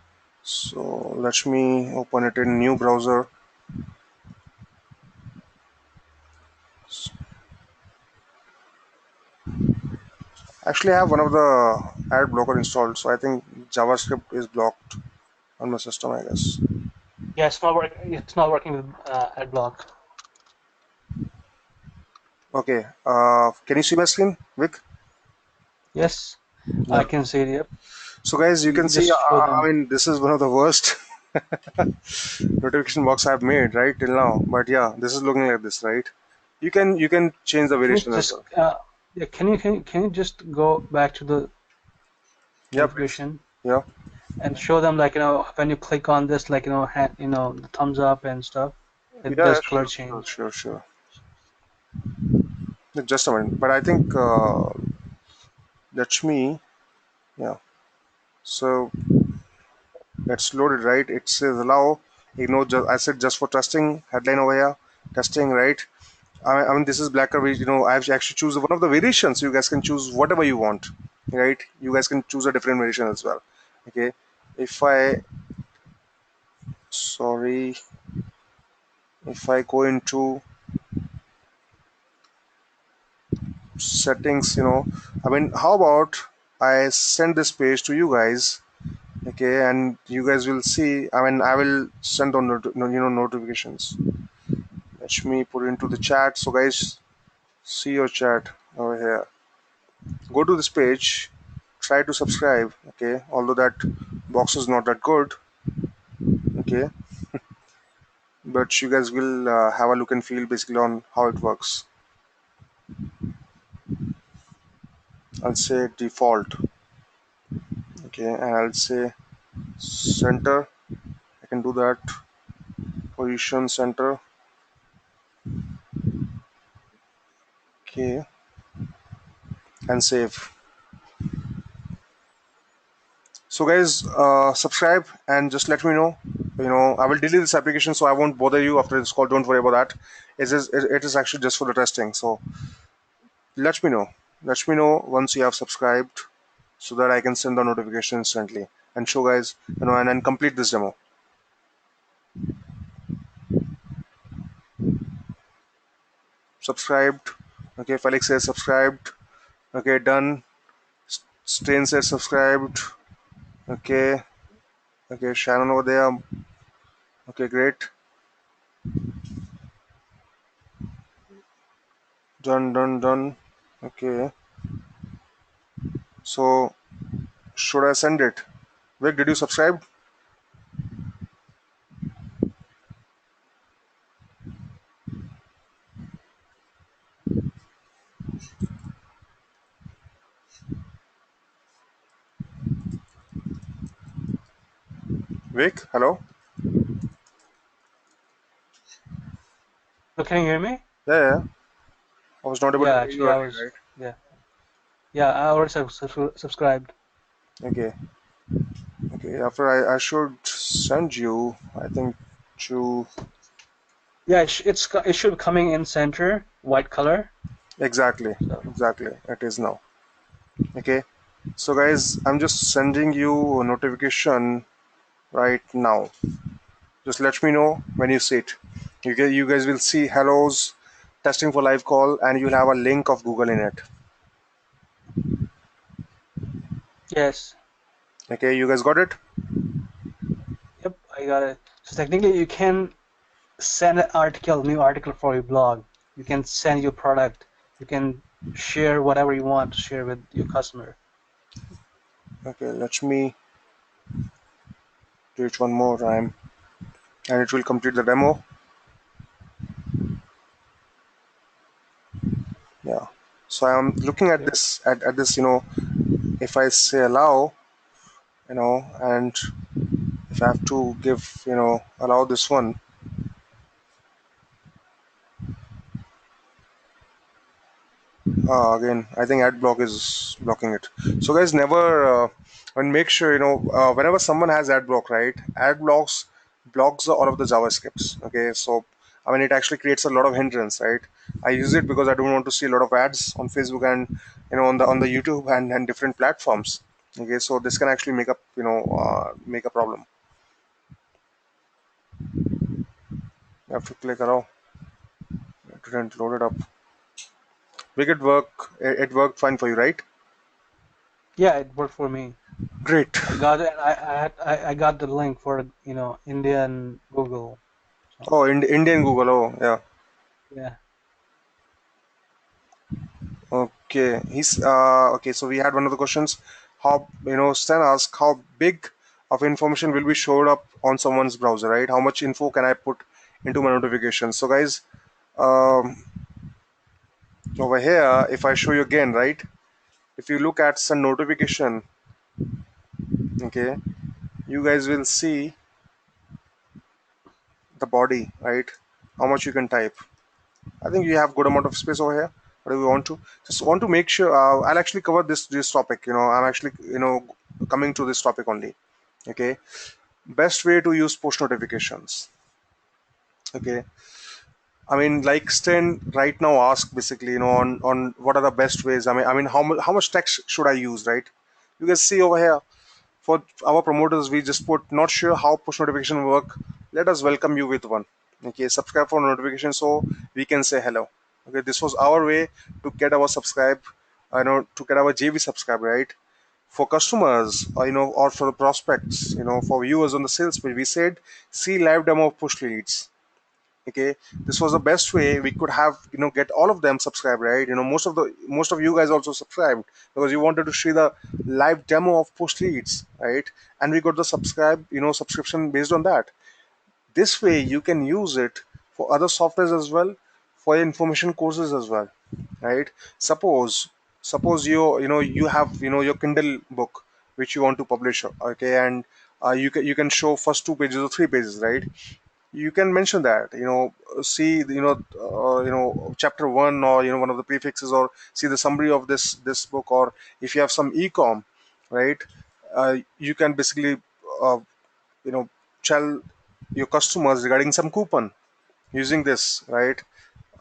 S1: So let me open it in new browser. Actually, I have one of the ad blocker installed, so I think JavaScript is blocked on my system, I guess.
S2: Yeah, it's not working with AdBlock.
S1: Okay, can you see my screen, Vic?
S2: Yes,
S1: Yeah.
S2: I can see it. Yep.
S1: So, guys, you can
S2: You
S1: see,
S2: just show
S1: I
S2: them.
S1: mean, this is one of the worst notification box I've made, right, till now. But yeah, this is looking like this, right? You can change the
S2: Can you
S1: variation as
S2: just
S1: well.
S2: yeah? Can you just go back to the
S1: Yeah, please.
S2: notification
S1: Yeah.
S2: and show them, like, when you click on this, like, the thumbs up and stuff,
S1: Yeah,
S2: there's
S1: yeah,
S2: color
S1: sure,
S2: change.
S1: sure, sure. Just a minute. But I think that's me. Yeah. So it's loaded, right? It says allow, ignore. I said just for testing. Headline over here, testing, right? I mean, this is black or white. I have to actually choose one of the variations. You guys can choose whatever you want, right? You guys can choose a different variation as well. Okay. If I, sorry, if I go into settings, I mean, how about I send this page to you guys, okay, and you guys will see. I mean, I will send on notifications. Let me put it into the chat. So, guys, see your chat over here. Go to this page, try to subscribe. Okay, although that box is not that good. Okay, but you guys will have a look and feel basically on how it works. I'll say default. Okay, and I'll say center. I can do that. Position center. Okay, and save. So guys, subscribe and just let me know. I will delete this application, so I won't bother you after this call. Don't worry about that. It is actually just for the testing. So let me know. Let me know once you have subscribed, so that I can send the notification instantly and show guys, and complete this demo. Subscribed. Okay, Felix says subscribed. Okay, done. Stain says subscribed. Okay. Okay, Shannon over there. Okay, great. Done, done, done. Okay. So should I send it? Vic, did you subscribe? Vic, hello?
S2: So can you hear me?
S1: Yeah, yeah. I was not able to
S2: Yeah,
S1: hear you
S2: actually, I
S1: earlier,
S2: was.
S1: right?
S2: Yeah, yeah, I already subscribed.
S1: Okay. Okay. After I should send you, I think, to
S2: Yeah, it should be coming in center, white color.
S1: exactly,
S2: So
S1: exactly. It is now. Okay. So guys, I'm just sending you a notification right now. Just let me know when you see it. You guys will see hellos, testing for live call, and you'll have a link of Google in it.
S2: yes,
S1: Okay, you guys got it?
S2: yep, I got it. So technically, you can send an article, new article for your blog. You can send your product. You can share whatever you want to share with your customer.
S1: Okay, let me do it one more time, and it will complete the demo. Yeah. So I'm looking at
S2: Yeah.
S1: this. If I say allow, and if I have to give, allow this one, again, I think ad block is blocking it. So guys, never, and make sure, whenever someone has ad block, right? Ad blocks all of the JavaScripts. Okay, so I mean, it actually creates a lot of hindrance, right? I use it because I don't want to see a lot of ads on Facebook and on the YouTube and different platforms. Okay, so this can actually make a problem. You have to click allow. It didn't load it up. Make it work. It worked fine for you, right?
S2: Yeah, it worked for me.
S1: Great.
S2: I got it. I got the link for India and Google. So
S1: Oh, Indian Google. Oh, yeah.
S2: yeah,
S1: Okay. He's okay. So we had one of the questions. How Stan asked how big of information will be showed up on someone's browser, right? How much info can I put into my notifications? So guys, um, over here, if I show you again, right? If you look at some notification, okay, you guys will see the body, right? How much you can type. I think you have good amount of space over here. What do we want to? Just want to make sure. I'll actually cover this topic. I'm actually coming to this topic only. Okay. Best way to use push notifications. Okay. I mean, like Sten right now asked basically, on what are the best ways. I mean, how much text should I use, right? You guys see over here for our promoters, we just put not sure how push notification work. Let us welcome you with one. Okay, subscribe for notification so we can say hello. Okay, this was our way to get our subscribe, to get our JV subscribe, right? For customers, or for the prospects, for viewers on the sales page, we said see live demo of push leads. Okay, this was the best way we could have, get all of them subscribed, right? Most of you guys also subscribed because you wanted to see the live demo of push leads, right? And we got the subscription based on that. This way you can use it for other softwares as well, for your information courses as well, right? Suppose you have your Kindle book which you want to publish, okay, and you can show first 2 pages or 3 pages, right? You can mention that, see chapter 1, or one of the prefixes, or see the summary of this book, or if you have some e-com, right? You can basically uh, you know tell your customers regarding some coupon using this, right?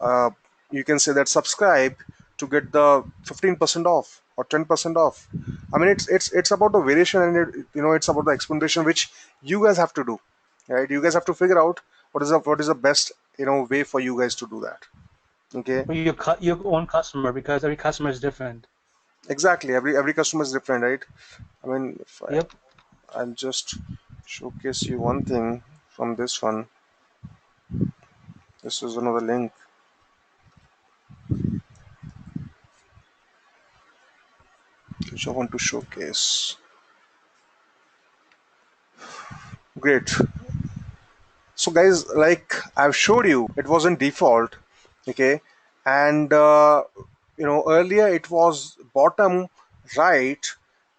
S1: uh, you can say that subscribe to get the 15% off or 10% off. I mean, it's about the variation, and it's about the experimentation which you guys have to do, right? You guys have to figure out what is the best way for you guys to do that. Okay,
S2: For your own customer, because every customer is different.
S1: exactly. Every customer is different, right? I mean, if
S2: Yep.
S1: I'll just showcase you one thing from this one. This is another link which I want to showcase. Great. So guys, like I've showed you, it wasn't default, okay, and earlier it was bottom right,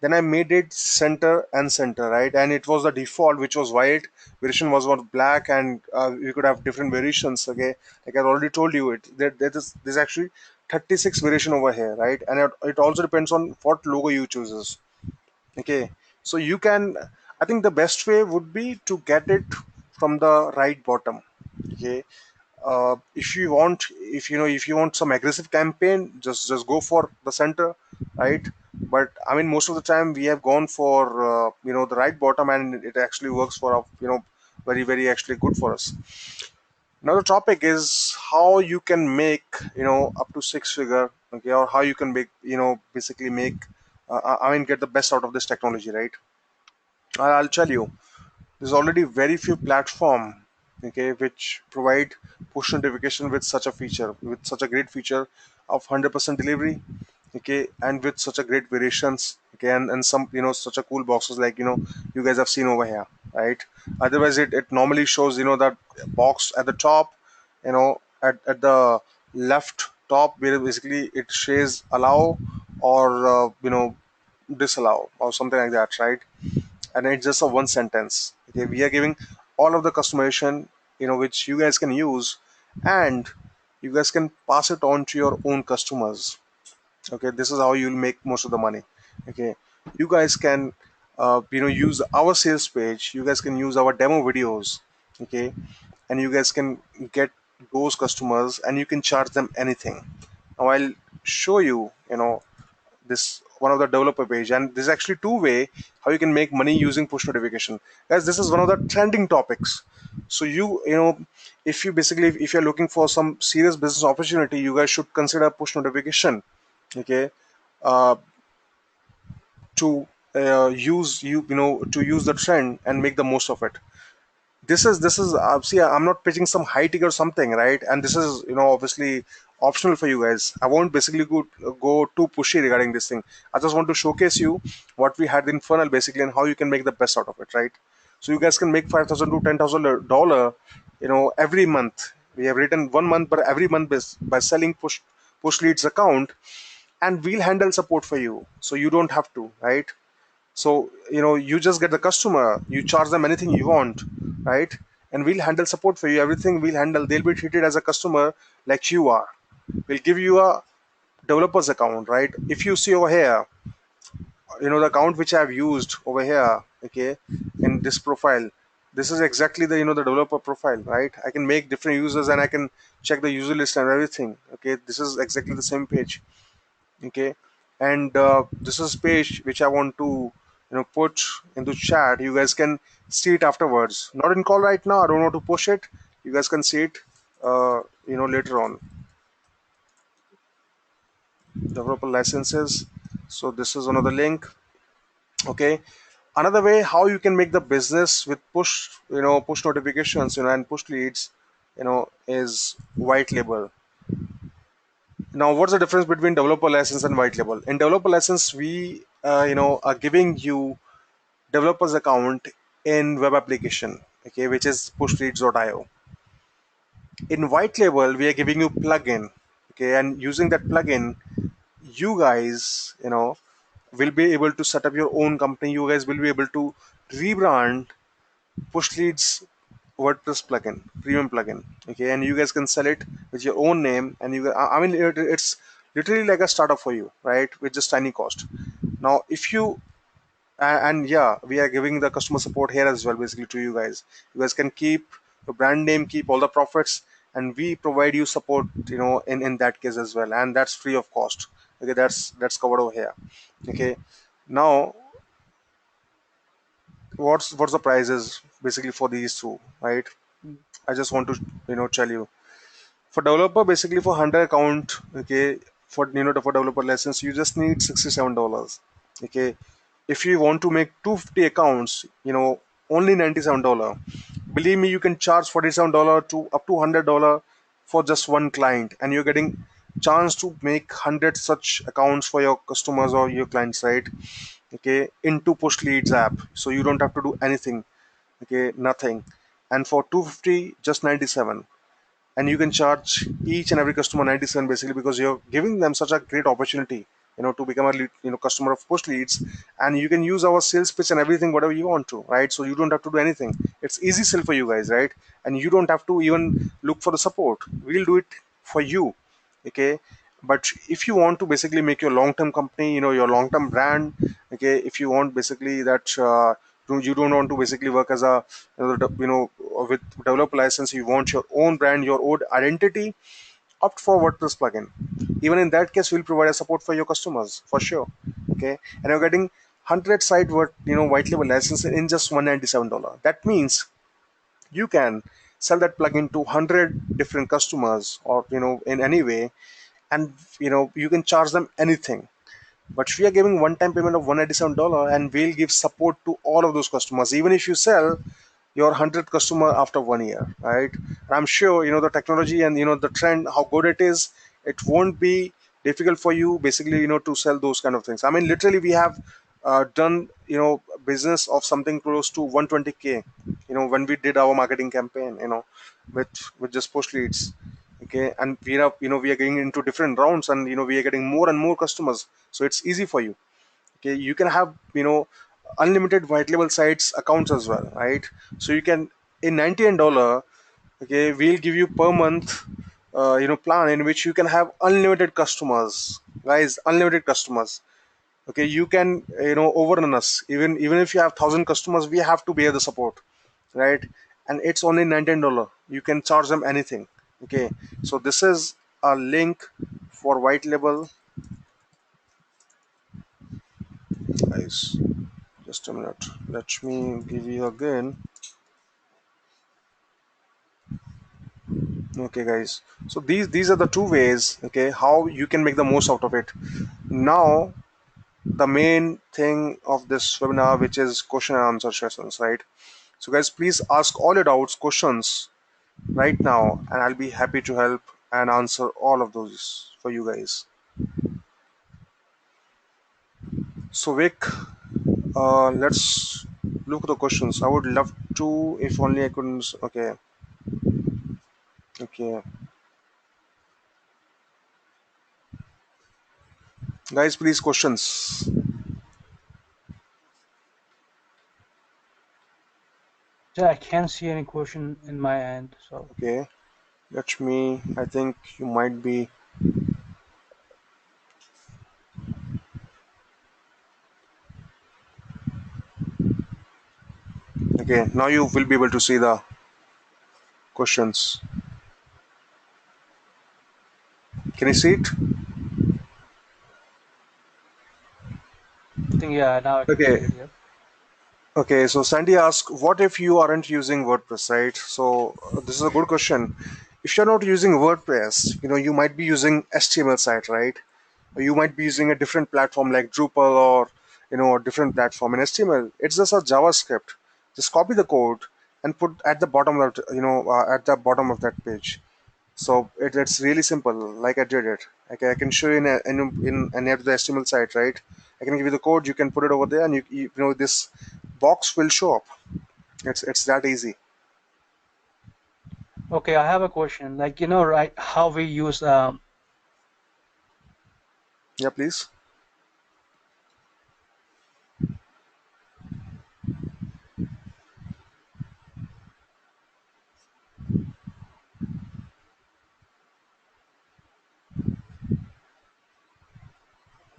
S1: then I made it center and center, right, and it was the default which was white, variation was what black, and you could have different variations, okay, like I already told you, there's actually 36 variation over here, right, and it also depends on what logo you chooses. Okay, so you can, I think the best way would be to get it from the right bottom. Okay, if you want some aggressive campaign, just go for the center, right? But I mean, most of the time we have gone for the right bottom, and it actually works for very very actually good for us. Now the topic is how you can make up to 6 figure, okay, or how you can make basically make I mean get the best out of this technology, right? I'll tell you, there's already very few platform, okay, which provide push notification with such a feature, with such a great feature of 100% delivery, okay, and with such a great variations, okay, and some such a cool boxes like you guys have seen over here, right? Otherwise it normally shows that box at the top, at the left top, where basically it says allow or disallow or something like that, right? And it's just a one sentence, okay, we are giving all of the customization which you guys can use, and you guys can pass it on to your own customers. Okay, this is how you'll make most of the money. Okay, you guys can use our sales page, you guys can use our demo videos, okay, and you guys can get those customers, and you can charge them anything. Now I'll show you, this one of the developer page, and this is actually two-way how you can make money using push notification. Guys, this is one of the trending topics. So if you're looking for some serious business opportunity, you guys should consider push notification, okay, uh, to use the trend and make the most of it. This is see, I'm not pitching some high ticket or something, right? And this is obviously optional for you guys. I won't basically go too pushy regarding this thing. I just want to showcase you what we had in funnel basically, and how you can make the best out of it, right? So you guys can make 5,000 to $10,000 every month. We have written 1 month, but every month by selling push leads account, and we'll handle support for you, so you don't have to, right? So you just get the customer, you charge them anything you want, right? And we'll handle support for you, everything we'll handle. They'll be treated as a customer like you are. We'll give you a developer's account, right? If you see over here, the account which I've used over here, okay, in this profile, this is exactly the the developer profile, right? I can make different users, and I can check the user list and everything, okay. This is exactly the same page, okay. And this is page which I want to put into chat. You guys can see it afterwards, not in call right now. I don't want to push it. You guys can see it later on. Developer licenses. So this is another link, okay. Another way how you can make the business with push notifications and push leads is white label. Now, what's the difference between developer license and white label? In developer license, we are giving you developer's account in web application, okay, which is pushleads.io. In white label, we are giving you plugin, okay, and using that plugin, you guys, will be able to set up your own company. You guys will be able to rebrand Pushleads WordPress plugin, premium plugin, okay, and you guys can sell it with your own name, and I mean, it's literally like a startup for you, right, with just tiny cost. Now, if you and yeah, we are giving the customer support here as well, basically, to you guys. You guys can keep the brand name, keep all the profits, and we provide you support, in that case as well, and that's free of cost. Okay, that's covered over here. Okay, now what's the prices basically for these two, right?
S2: Mm.
S1: I just want to tell you, for developer, basically, for 100 account, okay, for for developer license, you just need $67. Okay, if you want to make 250 accounts, only $97. Believe me, you can charge $47 to up to $100 for just one client, and you're getting chance to make 100 such accounts for your customers or your clients, right? Okay, into push leads app, so you don't have to do anything. Okay, nothing. And for 250, just 97, and you can charge each and every customer 97, basically, because you're giving them such a great opportunity, to become a customer of push leads. And you can use our sales pitch and everything whatever you want to, right? So you don't have to do anything. It's easy sell for you guys, right? And you don't have to even look for the support. We'll do it for you. Okay, but if you want to basically make your long-term company, your long-term brand, okay, if you want basically that, you don't want to basically work as a, with developer license, you want your own brand, your own identity, opt for WordPress plugin. Even in that case, we'll provide a support for your customers for sure. Okay, and you're getting 100 site word, white label license in just $197. That means you can sell that plugin to 100 different customers, or in any way, and you can charge them anything. But we are giving one-time payment of $187, and we'll give support to all of those customers, even if you sell your 100th customer after 1 year, right? And I'm sure the technology and the trend, how good it is. It won't be difficult for you, basically, to sell those kind of things. I mean, literally, we have done business of something close to 120K. When we did our marketing campaign, with just push leads. Okay, and we are getting into different rounds, and we are getting more and more customers, so it's easy for you. Okay, you can have unlimited white label sites accounts as well, right? So you can, in $99, okay, we'll give you per month plan in which you can have unlimited customers, guys, unlimited customers. Okay, you can overrun us. Even if you have 1,000 customers, we have to bear the support, right? And it's only $19. You can charge them anything. Okay, so this is a link for white label, guys. Just a minute, let me give you again. Okay, guys, so these are the two ways, okay, how you can make the most out of it. Now, the main thing of this webinar, which is question and answer sessions, right? So guys, please ask all your doubts, questions right now, and I'll be happy to help and answer all of those for you guys. So Vic, let's look at the questions. I would love to, if only I couldn't. Okay, okay, guys, please, questions.
S2: So I can't see any question in my end. So
S1: Okay, let me, I think you might be. Okay, now you will be able to see the questions. Can you see it?
S2: I think, yeah, now I can see
S1: Okay,
S2: it. Yep.
S1: okay. So Sandy asked, what if you aren't using WordPress, right? So this is a good question. If you're not using WordPress, you might be using HTML site, right? Or you might be using a different platform like Drupal, or a different platform. In HTML, it's just a JavaScript. Just copy the code and put at the bottom of at the bottom of that page. So it's really simple, like I did it. Okay, I can show you in any of the HTML site, right? I can give you the code, you can put it over there, and you know this box will show up. It's that easy.
S2: Okay, I have a question. Like, right, how we use
S1: Yeah, please.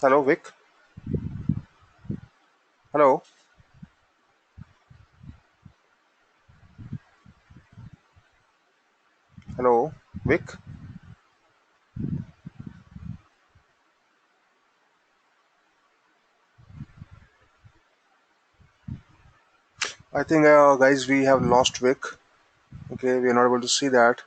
S1: Hello, Vic. Hello. Hello, Vic. I think, guys, we have lost Vic. Okay, we are not able to see that.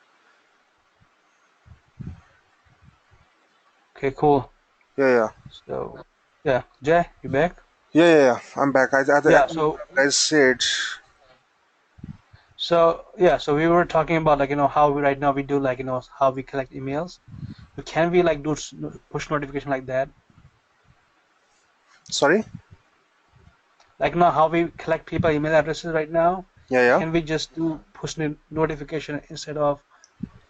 S2: okay, cool.
S1: Yeah, yeah,
S2: So, yeah, Jay, you back?
S1: yeah, yeah, yeah. I'm back. I
S2: Yeah,
S1: think
S2: so
S1: guys said,
S2: so we were talking about like how we right now we do like how we collect emails. So can we like do push notification like that?
S1: sorry.
S2: Like now how we collect people email addresses right now?
S1: Yeah, yeah.
S2: Can we just do push notification instead of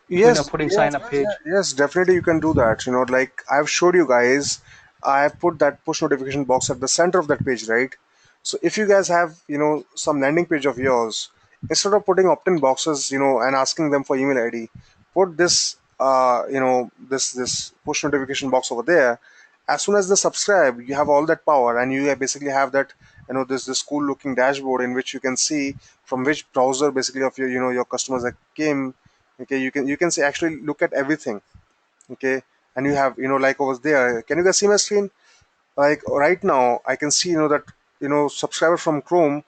S1: Yes,
S2: putting
S1: yes,
S2: sign up page?
S1: yes, definitely you can do that. Like I've showed you guys, I have put that push notification box at the center of that page, right? So if you guys have, some landing page of yours, instead of putting opt-in boxes, and asking them for email ID, put this, this push notification box over there. As soon as they subscribe, you have all that power, and you basically have that, this cool looking dashboard in which you can see from which browser basically of your customers that came. Okay, you can see, actually look at everything. Okay, and you have, like over there, can you guys see my screen? Like right now I can see, that subscribers from Chrome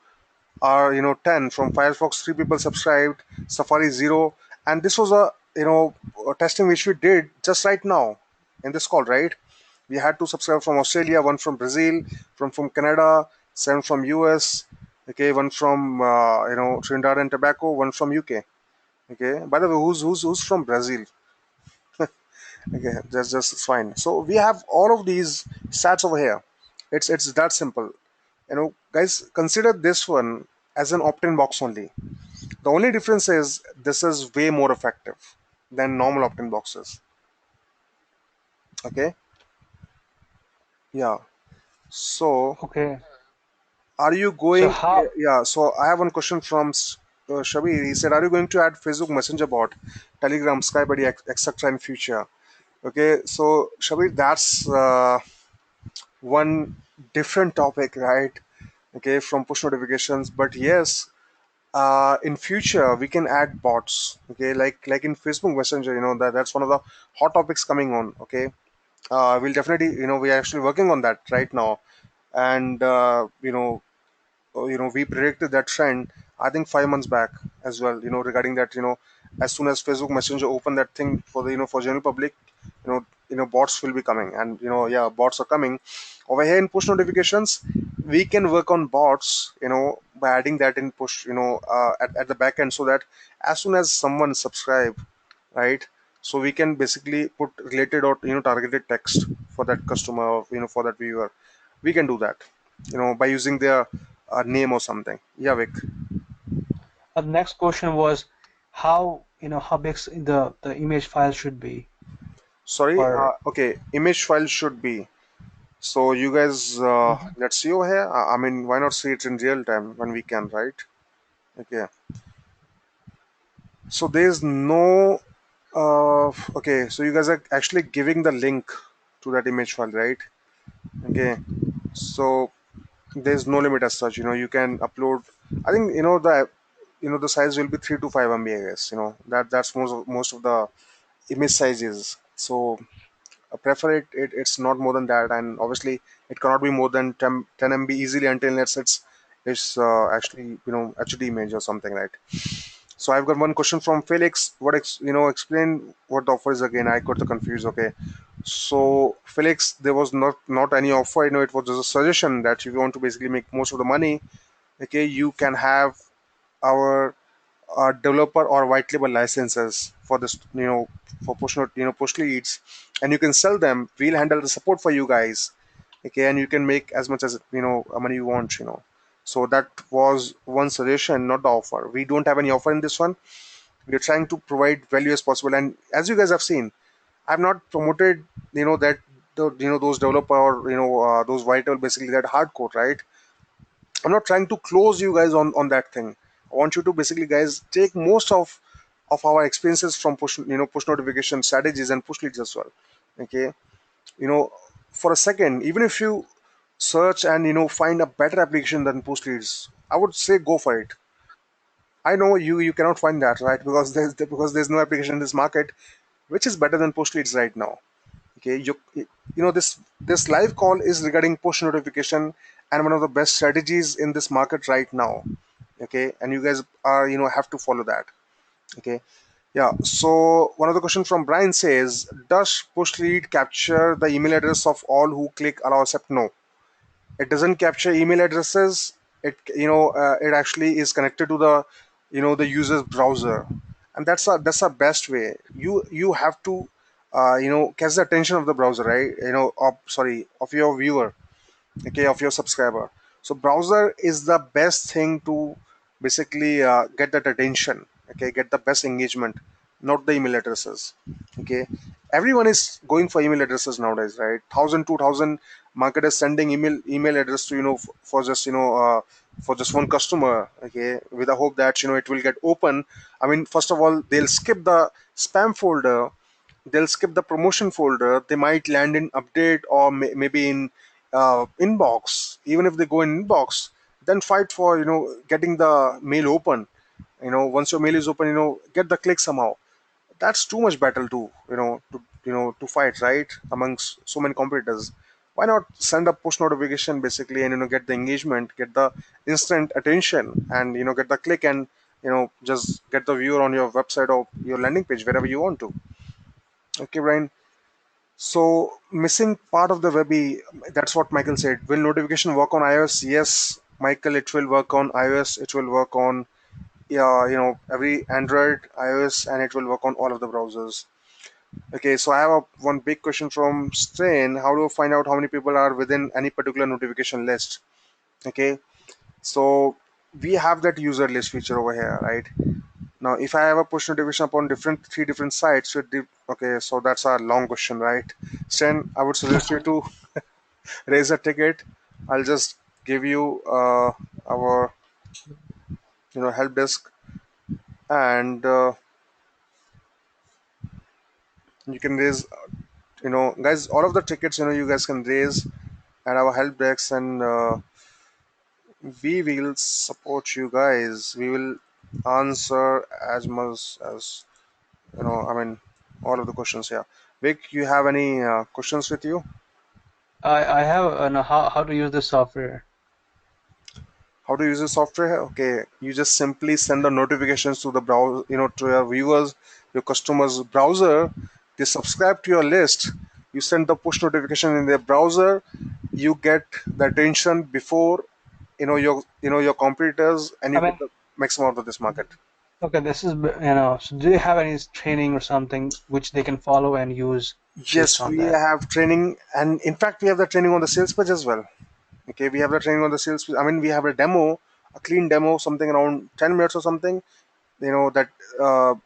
S1: are, 10, from Firefox 3 people subscribed, Safari 0. And this was a testing which we did just right now in this call, right? We had two subscribers from Australia, one from Brazil, from Canada, 7 from US. Okay, one from Trinidad and Tobago, one from UK. Okay, by the way, who's from Brazil? Okay, just fine. So we have all of these stats over here. It's that simple. Guys, consider this one as an opt-in box only. The only difference is this is way more effective than normal opt-in boxes. Okay, yeah. So
S2: Okay.
S1: are you
S2: So
S1: going?
S2: how
S1: Yeah. So I have one question from Shabir. He said, "Are you going to add Facebook Messenger bot, Telegram, Skype, buddy, etc. in future?" Okay. So Shabir, that's one different topic, right? Okay, from push notifications. But yes, in future we can add bots. Okay, like in Facebook Messenger, that's one of the hot topics coming on. Okay, we'll definitely, we are actually working on that right now. And we predicted that trend, I think 5 months back as well, regarding that. As soon as Facebook Messenger open that thing for the, for general public, bots will be coming. And yeah, bots are coming over here in push notifications. We can work on bots, by adding that in push, at the back end, so that as soon as someone subscribe, right, so we can basically put related or targeted text for that customer, or for that viewer. We can do that, by using their name or something. Yeah, Vic.
S2: the next question was how how big the image file should be
S1: Sorry.
S2: or
S1: Okay, image file should be. So you guys,
S2: Mhm.
S1: let's see over here. I mean, why not see it in real time when we can, right? Okay. So there's no. Okay, so you guys are actually giving the link to that image file, right? Okay. So there's no limit as such. You can upload. I think the size will be 3 to 5 MB. I guess that's most of the image sizes. So prefer it's not more than that, and obviously it cannot be more than 10 MB easily, until unless it's actually HD image or something, right? So I've got one question from Felix. Explain what the offer is again. I got the confused. Okay, so Felix, there was not any offer. It was just a suggestion that if you want to basically make most of the money, okay, you can have our. developer or white label licenses for this, for push leads, and you can sell them. We'll handle the support for you guys. Okay, and you can make as much as money you want. So that was one suggestion, not the offer. We don't have any offer in this one. We're trying to provide value as possible, and as you guys have seen, I've not promoted that those developer or those vital, basically that hardcore, right? I'm not trying to close you guys on that thing. I want you to basically guys take most of our experiences from push notification strategies and push leads as well. Okay, you know for a second, even if you search and find a better application than push leads, I would say go for it. I know you cannot find that, right? Because there's no application in this market which is better than push leads right now. Okay, this live call is regarding push notification and one of the best strategies in this market right now. Okay, and you guys are have to follow that. Okay, yeah. So one of the question from Brian says, does push lead capture the email address of all who click allow accept? No, it doesn't capture email addresses. It actually is connected to the the user's browser, and that's a best way. You have to catch the attention of the browser, right? Sorry, of your viewer, okay, of your subscriber. So browser is the best thing to basically get that attention, okay, get the best engagement, not the email addresses. Okay, everyone is going for email addresses nowadays, right? 1,000 2,000 marketers sending email address to for just one customer, okay, with the hope that it will get open. I mean, first of all, they'll skip the spam folder, they'll skip the promotion folder, they might land in update or maybe in inbox. Even if they go in inbox, then fight for getting the mail open. Once your mail is open, get the click somehow. That's too much battle to fight, right, amongst so many competitors. Why not send a push notification basically, and get the engagement, get the instant attention, and get the click, and just get the viewer on your website or your landing page, wherever you want to. Okay, Brian. So missing part of the webby, that's what Michael said. Will notification work on iOS? Yes, Michael, it will work on iOS. It will work on, yeah, every Android, iOS, and it will work on all of the browsers. Okay, so I have one big question from Strain. How do I find out how many people are within any particular notification list? Okay, so we have that user list feature over here, right? Now, if I have a push notification upon three different sites, okay, so that's a long question, right? Stan, I would suggest you to raise a ticket. I'll just give you our help desk, and you can raise guys, all of the tickets you guys can raise at our help desk, and we will support you guys. We will answer as much as I mean, all of the questions here. Vic, you have any questions with you?
S2: I have how to use the software.
S1: How to use the software? Okay, you just simply send the notifications to the browser, to your viewers, your customers' browser. They subscribe to your list. You send the push notification in their browser. You get the attention before your competitors, and you
S2: I
S1: get
S2: mean,
S1: the maximum out of this market.
S2: okay, this is So do you have any training or something which they can follow and use based
S1: Yes,
S2: on
S1: we
S2: that?
S1: have training, and in fact, we have the training on the sales page as well. Okay, we have the training on the sales page. I mean, we have a demo, a clean demo, something around 10 minutes or something, that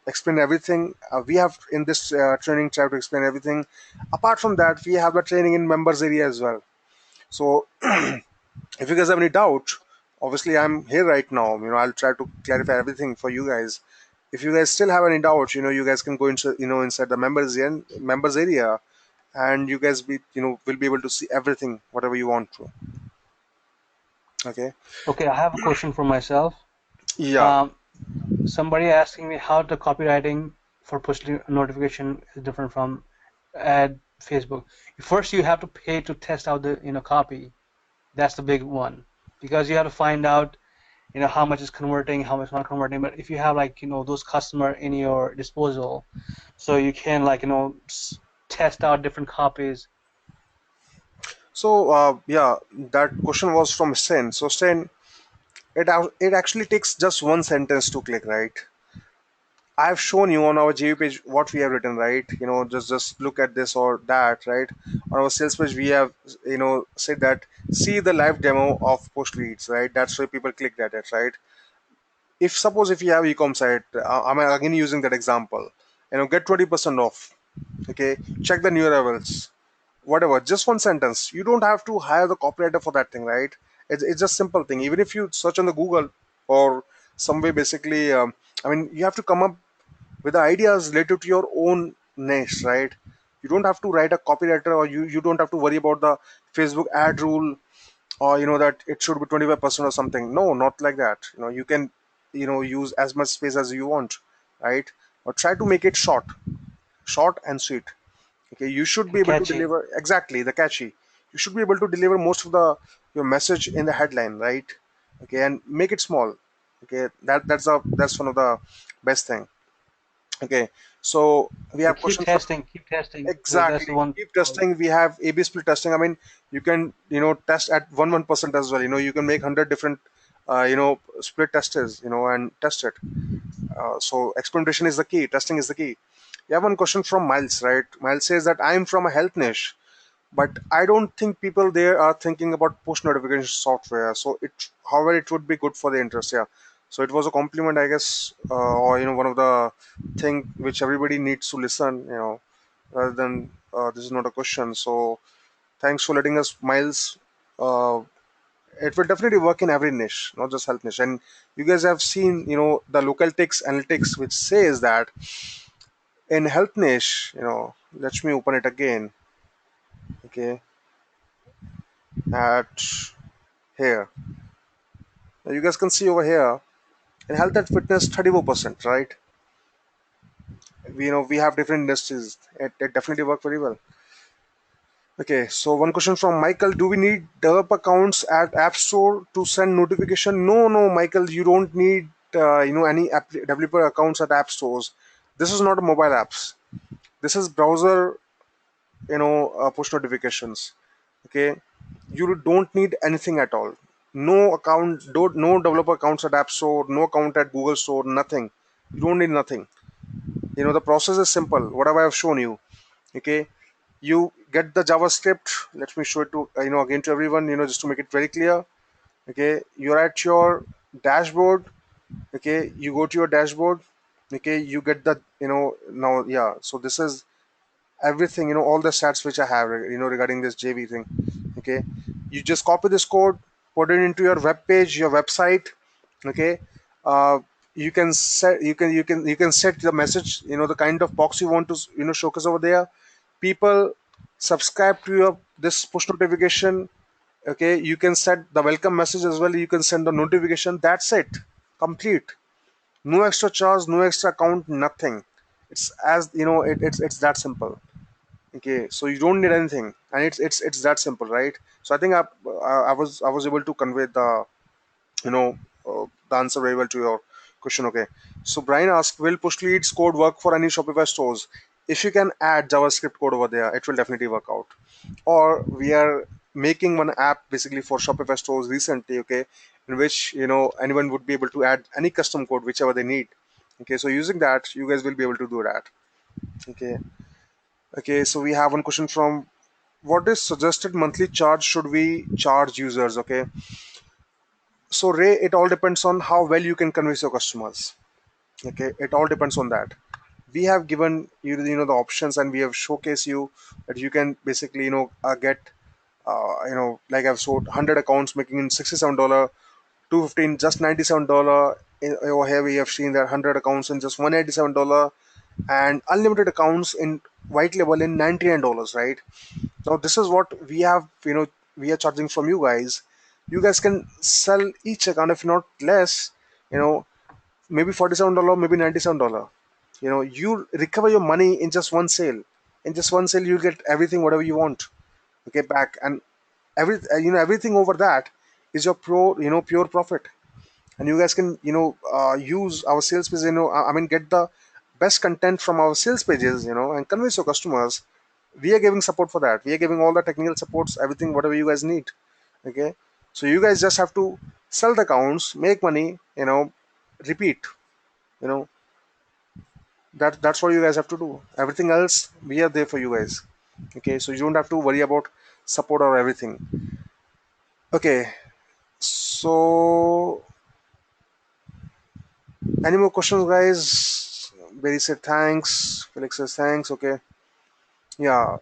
S1: explain everything. We have in this training try to explain everything. Apart from that, we have the training in members area as well. So if you guys have any doubt, obviously I'm here right now. I'll try to clarify everything for you guys. If you guys still have any doubts, you guys can go into inside the members area, and you guys will be able to see everything whatever you want to. Okay.
S2: Okay, I have a question for myself.
S1: Yeah.
S2: Um, Somebody asking me how the copywriting for notification is different from ad Facebook. First, you have to pay to test out the copy. That's the big one because you have to find out how much is converting, how much not converting. But if you have like those customer in your disposal, so you can like test out different copies.
S1: So yeah, that question was from Sten. So Sten, it actually takes just one sentence to click, right? I've shown you on our JV page what we have written, right? Just look at this or that, right? On our sales page, we have said that see the live demo of push leads, right? That's why people clicked at it, right? If suppose if you have e-com site, I'm again using that example. Get 20% off. Okay, check the new arrivals. Whatever, just one sentence. You don't have to hire the copywriter for that thing, right? It's just simple thing. Even if you search on the Google or some way, basically, you have to come up with the ideas related to your own niche, right? You don't have to write a copywriter, or you don't have to worry about the Facebook ad rule, or that it should be 25% or something. No, not like that. You can use as much space as you want, right? Or try to make it short and sweet. Okay, you should be
S2: and
S1: able to
S2: catchy.
S1: deliver exactly the catchy. You should be able to deliver most of the your message in the headline, right? Okay, and make it small. Okay, that's one of the best thing. Okay, so we
S2: And
S1: have
S2: keep
S1: question from
S2: testing, keep testing. That's
S1: exactly
S2: the one.
S1: keep testing. We have A/B split testing. You can test at 1% as well. You can make 100 different split testers, and test it. So experimentation is the key. Testing is the key. We have one question from Miles, right? Miles says that I'm from a health niche, but I don't think people there are thinking about push notification software. So however, it would be good for the interest. Yeah. So it was a compliment, I guess, or one of the thing which everybody needs to listen. Rather than this is not a question. So thanks for letting us, Miles. Uh, it will definitely work in every niche, not just health niche. And you guys have seen, the local ticks analytics, which says that in health niche, let me open it again. Okay, at here. Now you guys can see over here in health and fitness 34%, right? We have different industries. It definitely work very well. Okay, so one question from Michael: do we need develop accounts at App Store to send notification? No, Michael, you don't need any developer accounts at app stores. This is not a mobile apps. This is browser push notifications. Okay, you don't need anything at all. No account, don't no developer accounts at App Store, no account at Google Store, nothing. You don't need nothing. The process is simple, whatever I've shown you. Okay, you get the JavaScript. Let me show it to again to everyone, just to make it very clear. Okay, you're at your dashboard. Okay, you go to your dashboard. Okay, you get the now, yeah, so this is everything, all the stats which I have regarding this JV thing. Okay, you just copy this code, put it into your web page, your website. Okay, uh, you can set the message, the kind of box you want to showcase over there. People subscribe to your this push notification. Okay, you can set the welcome message as well, you can send the notification. That's it, complete. No extra charge, no extra account, nothing. It's as it's that simple. Okay, so you don't need anything, and it's that simple, right? So I think I was able to convey you know the answer very well to your question. Okay, so Brian asked, will push leads code work for any Shopify stores? If you can add JavaScript code over there, it will definitely work out. Or we are making one app basically for Shopify stores recently. Okay, in which anyone would be able to add any custom code whichever they need. Okay, so using that, you guys will be able to do that. Okay. Okay, so we have one question from, what is suggested monthly charge should we charge users? Okay, so Ray, it all depends on how well you can convince your customers. Okay, it all depends on that. We have given you the options, and we have showcased you that you can basically get like I've sold 100 accounts making in $67, 215 just $97. Over here we have seen that 100 accounts in just $187, and unlimited accounts in white label in $99, right? Now this is what we have, we are charging from you guys. You guys can sell each account, if not less, you know maybe $47, maybe $97. You recover your money in just one sale. In just one sale, you get everything, whatever you want, okay, back. And everything over that is your pure profit. And you guys can use our sales page, get the best content from our sales pages, and convince your customers. We are giving support for that. We are giving all the technical supports, everything whatever you guys need. Okay, so you guys just have to sell the accounts, make money, repeat, you know That's what you guys have to do. Everything else, we are there for you guys. Okay, so you don't have to worry about support or everything. Okay, so any more questions, guys? Barry said thanks. Felix says thanks. Okay, yeah.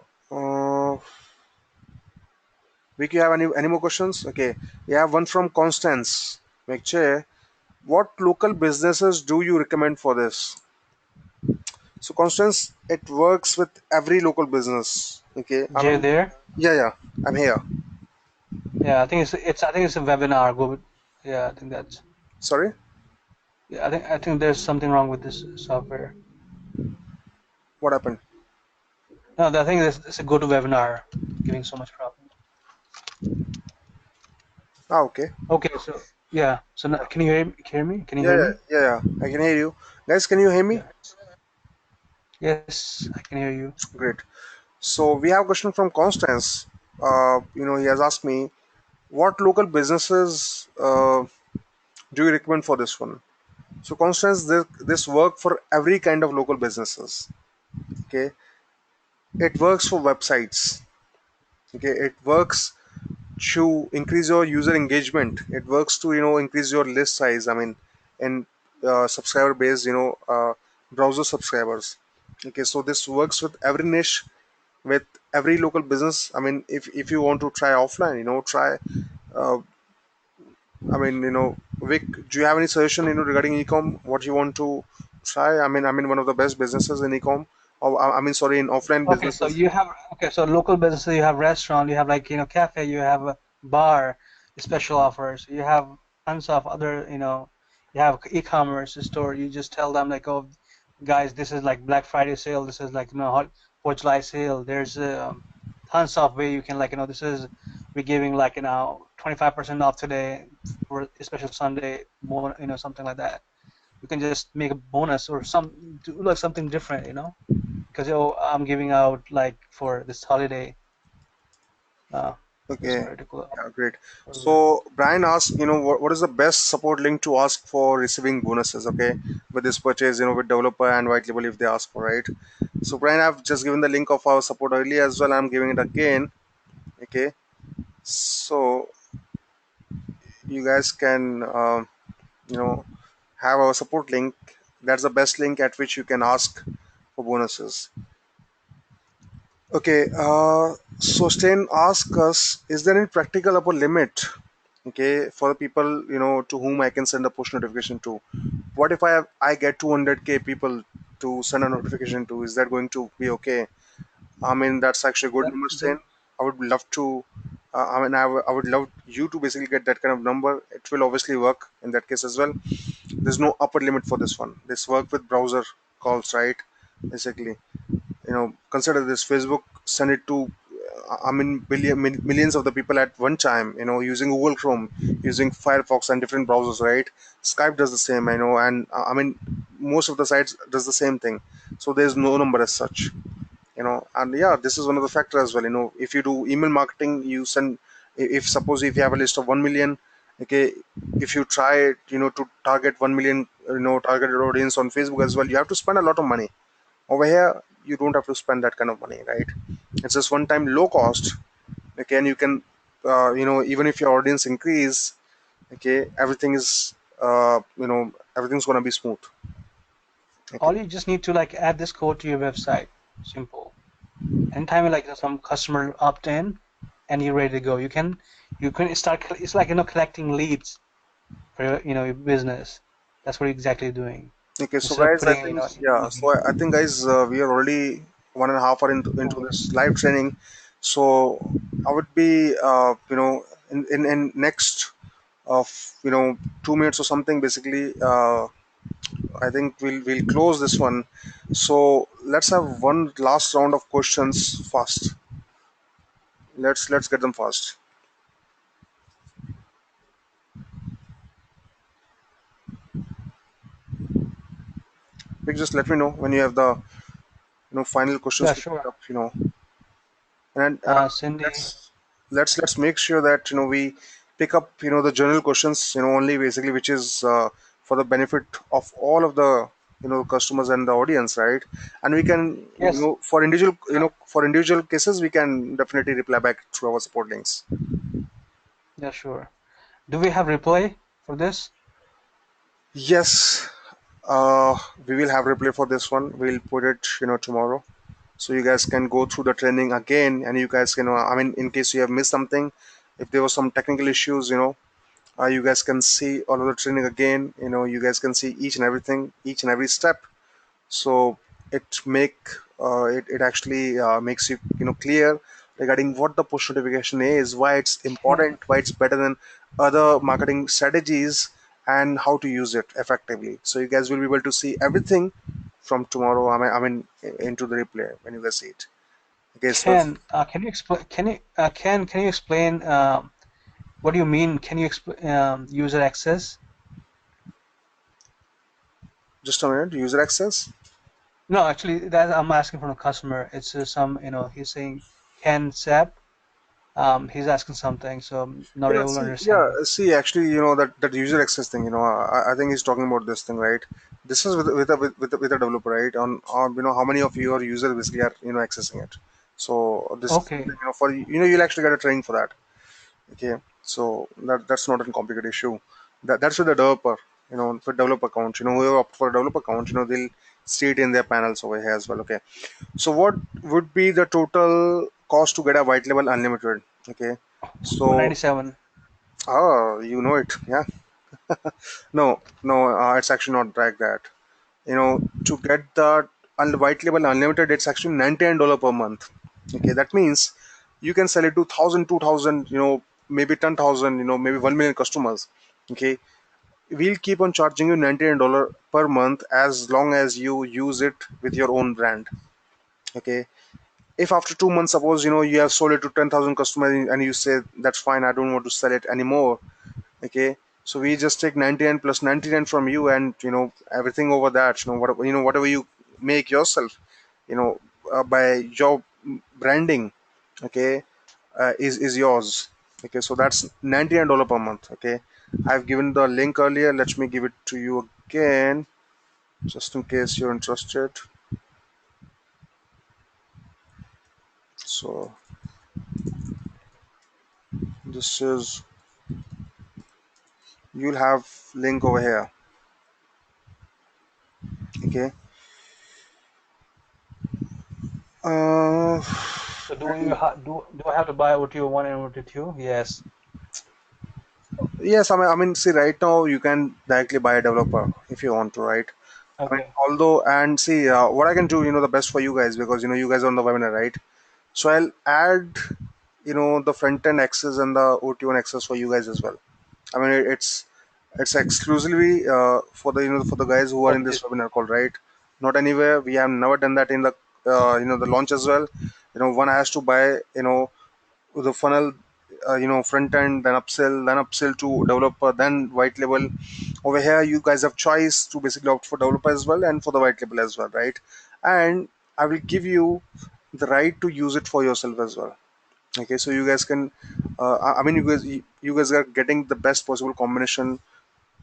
S1: Vicky, you have any more questions? Okay, we have one from Constance. Mekche, what local businesses do you recommend for this? So, Constance, it works with every local business. Okay, I
S2: Jay
S1: mean,
S2: there?
S1: yeah, yeah, I'm here.
S2: Yeah, I think it's a webinar. Go with, yeah, I think that's
S1: Sorry,
S2: yeah, I think there's something wrong with this software.
S1: what happened?
S2: No, I think it's a go to webinar giving so much problem.
S1: Ah, okay.
S2: Okay, so yeah, so now, can you hear me? Can you
S1: Yeah,
S2: hear
S1: yeah,
S2: me?
S1: yeah, yeah. I can hear you. Guys, can you hear me?
S2: Yeah. Yes, I can hear you.
S1: Great. So we have a question from Constance. He has asked me, what local businesses do you recommend for this one? So, Constance, this work for every kind of local businesses. Okay, it works for websites. Okay, it works to increase your user engagement. It works to increase your list size. I mean, in subscriber base, browser subscribers. Okay, so this works with every niche, with every local business. I mean, if you want to try offline, try. Uh, I mean, Vic, do you have any suggestion, regarding ecom? What you want to try? I mean, one of the best businesses in ecom. Or I mean, sorry, in offline
S2: Okay, so
S1: businesses.
S2: you have okay, so local businesses, you have restaurant, you have like cafe, you have a bar, special offers, you have tons of other you have e-commerce store. You just tell them like, oh, guys, this is like Black Friday sale, this is like hot 4th of July sale. There's tons of way you can like this is we're giving like 25% off today for a special Sunday, something like that. You can just make a bonus or do like something different, because I'm giving out like for this holiday. Uh, this
S1: Okay,
S2: particular.
S1: yeah, great. So Brian asked, what is the best support link to ask for receiving bonuses? Okay, with this purchase, with developer and white label if they ask for, right? So Brian, I've just given the link of our support earlier as well. I'm giving it again. Okay, so you guys can, have our support link. That's the best link at which you can ask for bonuses. Okay, so Stan ask us, is there any practical upper limit, okay, for the people, to whom I can send a push notification to? What if I get 200k people to send a notification to? Is that going to be okay? I mean, that's actually a good number,
S2: The,
S1: Stan. I would love to, I would love you to basically get that kind of number. It will obviously work in that case as well. There's no upper limit for this one. This work with browser calls, right? Basically, consider this. Facebook send it to millions of the people at one time, using Google Chrome, using Firefox and different browsers, right? Skype does the same, and most of the sites does the same thing. So there's no number as such, and yeah, this is one of the factors as well. If you do email marketing, you send, if suppose if you have a list of 1 million, okay, if you try, to target 1 million, targeted audience on Facebook as well, you have to spend a lot of money. Over here, you don't have to spend that kind of money, right? It's just one time low cost. Okay, and you can, even if your audience increase, okay, everything's gonna be smooth. Okay,
S2: all you just need to like add this code to your website. Simple. Anytime like some customer opt in and you're ready to go, you can start. It's like collecting leads for your business. That's what you're exactly doing
S1: okay. So
S2: instead of
S1: guys, I
S2: putting
S1: think, yeah. So I think, guys, we are already 1.5 hour into this live training. So I would be, in next of 2 minutes or something, basically. I think we'll close this one. So let's have one last round of questions fast. Let's get them fast. Vic, just let me know when you have the final questions
S2: Yeah,
S1: to pick
S2: sure.
S1: up. And
S2: Cindy.
S1: let's make sure that we pick up the general questions only, basically, which is for the benefit of all of the customers and the audience, right? And we can,
S2: Yes.
S1: for individual,
S2: Uh,
S1: for individual cases, we can definitely reply back through our support links.
S2: yeah, sure. Do we have replay for this?
S1: Yes, we will have replay for this one. We'll put it, tomorrow, so you guys can go through the training again, and you guys can, I mean, in case you have missed something, if there was some technical issues, you guys can see all of the training again. You guys can see each and everything, each and every step. So it actually makes you, clear regarding what the push notification is, why it's
S2: Can
S1: important, why it's better than other marketing strategies, and how to use it effectively. So you guys will be able to see everything from tomorrow. I mean, into the replay when you guys see it. Okay, so
S2: can you explain? Can you explain? What do you mean? Can you explain user access?
S1: just a minute. User access.
S2: No, actually, that I'm asking from a customer. It's some, he's saying can SAP. He's asking something, so I'm not
S1: Yeah,
S2: able to
S1: see,
S2: understand.
S1: actually, that user access thing, I think he's talking about this thing, right? This is with a developer, right? On how many of your users basically are, accessing it. So this is something,
S2: Okay,
S1: for, you'll actually get a training for that. Okay, so that's not a complicated issue. That's with the developer, for developer account. Whoever opt for a developer account, they'll see it in their panels over here as well. Okay, so what would be the total cost to get a white label unlimited? Okay, so
S2: 197.
S1: you know it, yeah. No, no, it's actually not like that. To get the white label unlimited, it's actually $99 per month. Okay, that means you can sell it to 1,000, 2,000, maybe 10,000, maybe 1 million customers. Okay, we'll keep on charging you $99 per month as long as you use it with your own brand. Okay, if after 2 months, suppose you have sold it to 10,000 customers and you say that's fine, I don't want to sell it anymore. Okay, so we just take 99 plus 99 from you, and everything over that, whatever you make yourself, you know by your branding. Okay, is yours. Okay, so that's $99 per month. Okay, I've given the link earlier. Let me give it to you again, just in case you're interested. So this is, you'll have link over here. Okay, uh
S2: So do I have to buy OTO one and OTO two? Yes.
S1: Yes, I mean, see, right now you can directly buy a developer if you want to, right? I mean,
S2: Okay.
S1: although, and see, what I can do, the best for you guys, because you guys are on the webinar, right? So I'll add, the front end access and the OT1 access for you guys as well. I mean, it's exclusively for the, for the guys who are in
S2: Okay.
S1: this webinar call, right? Not anywhere. We have never done that in the, the launch as well. One has to buy, the funnel, front end, then upsell to developer, then white label. Over here you guys have choice to basically opt for developer as well and for the white label as well, right? And I will give you the right to use it for yourself as well. Okay, so you guys can, I mean, you guys are getting the best possible combination,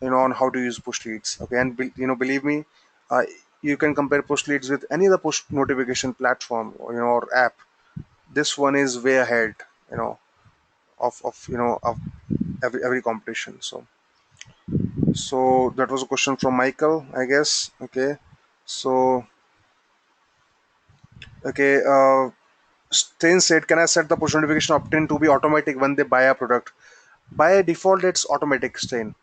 S1: on how to use push leads. Okay, and believe me, uh, you can compare push leads with any other push notification platform, or app. This one is way ahead, you know of every competition. So that was a question from Michael, I guess. Okay, so okay, Stain said, can I set the push notification opt-in to be automatic when they buy a product? By default, it's automatic, Stain.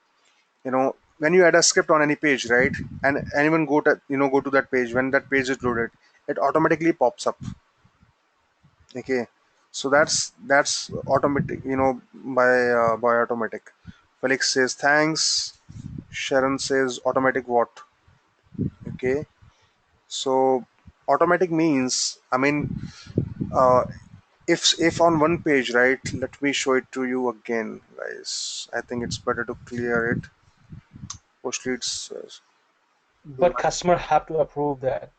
S1: When you add a script on any page, right, and anyone go to that page, when that page is loaded, it automatically pops up. Okay, so that's automatic, by automatic. Felix says thanks. Sharon says automatic what? Okay, so automatic means, I mean, uh, if on one page, right, let me show it to you again, guys. I think it's better to clear it. Post leads,
S2: But customer have to approve that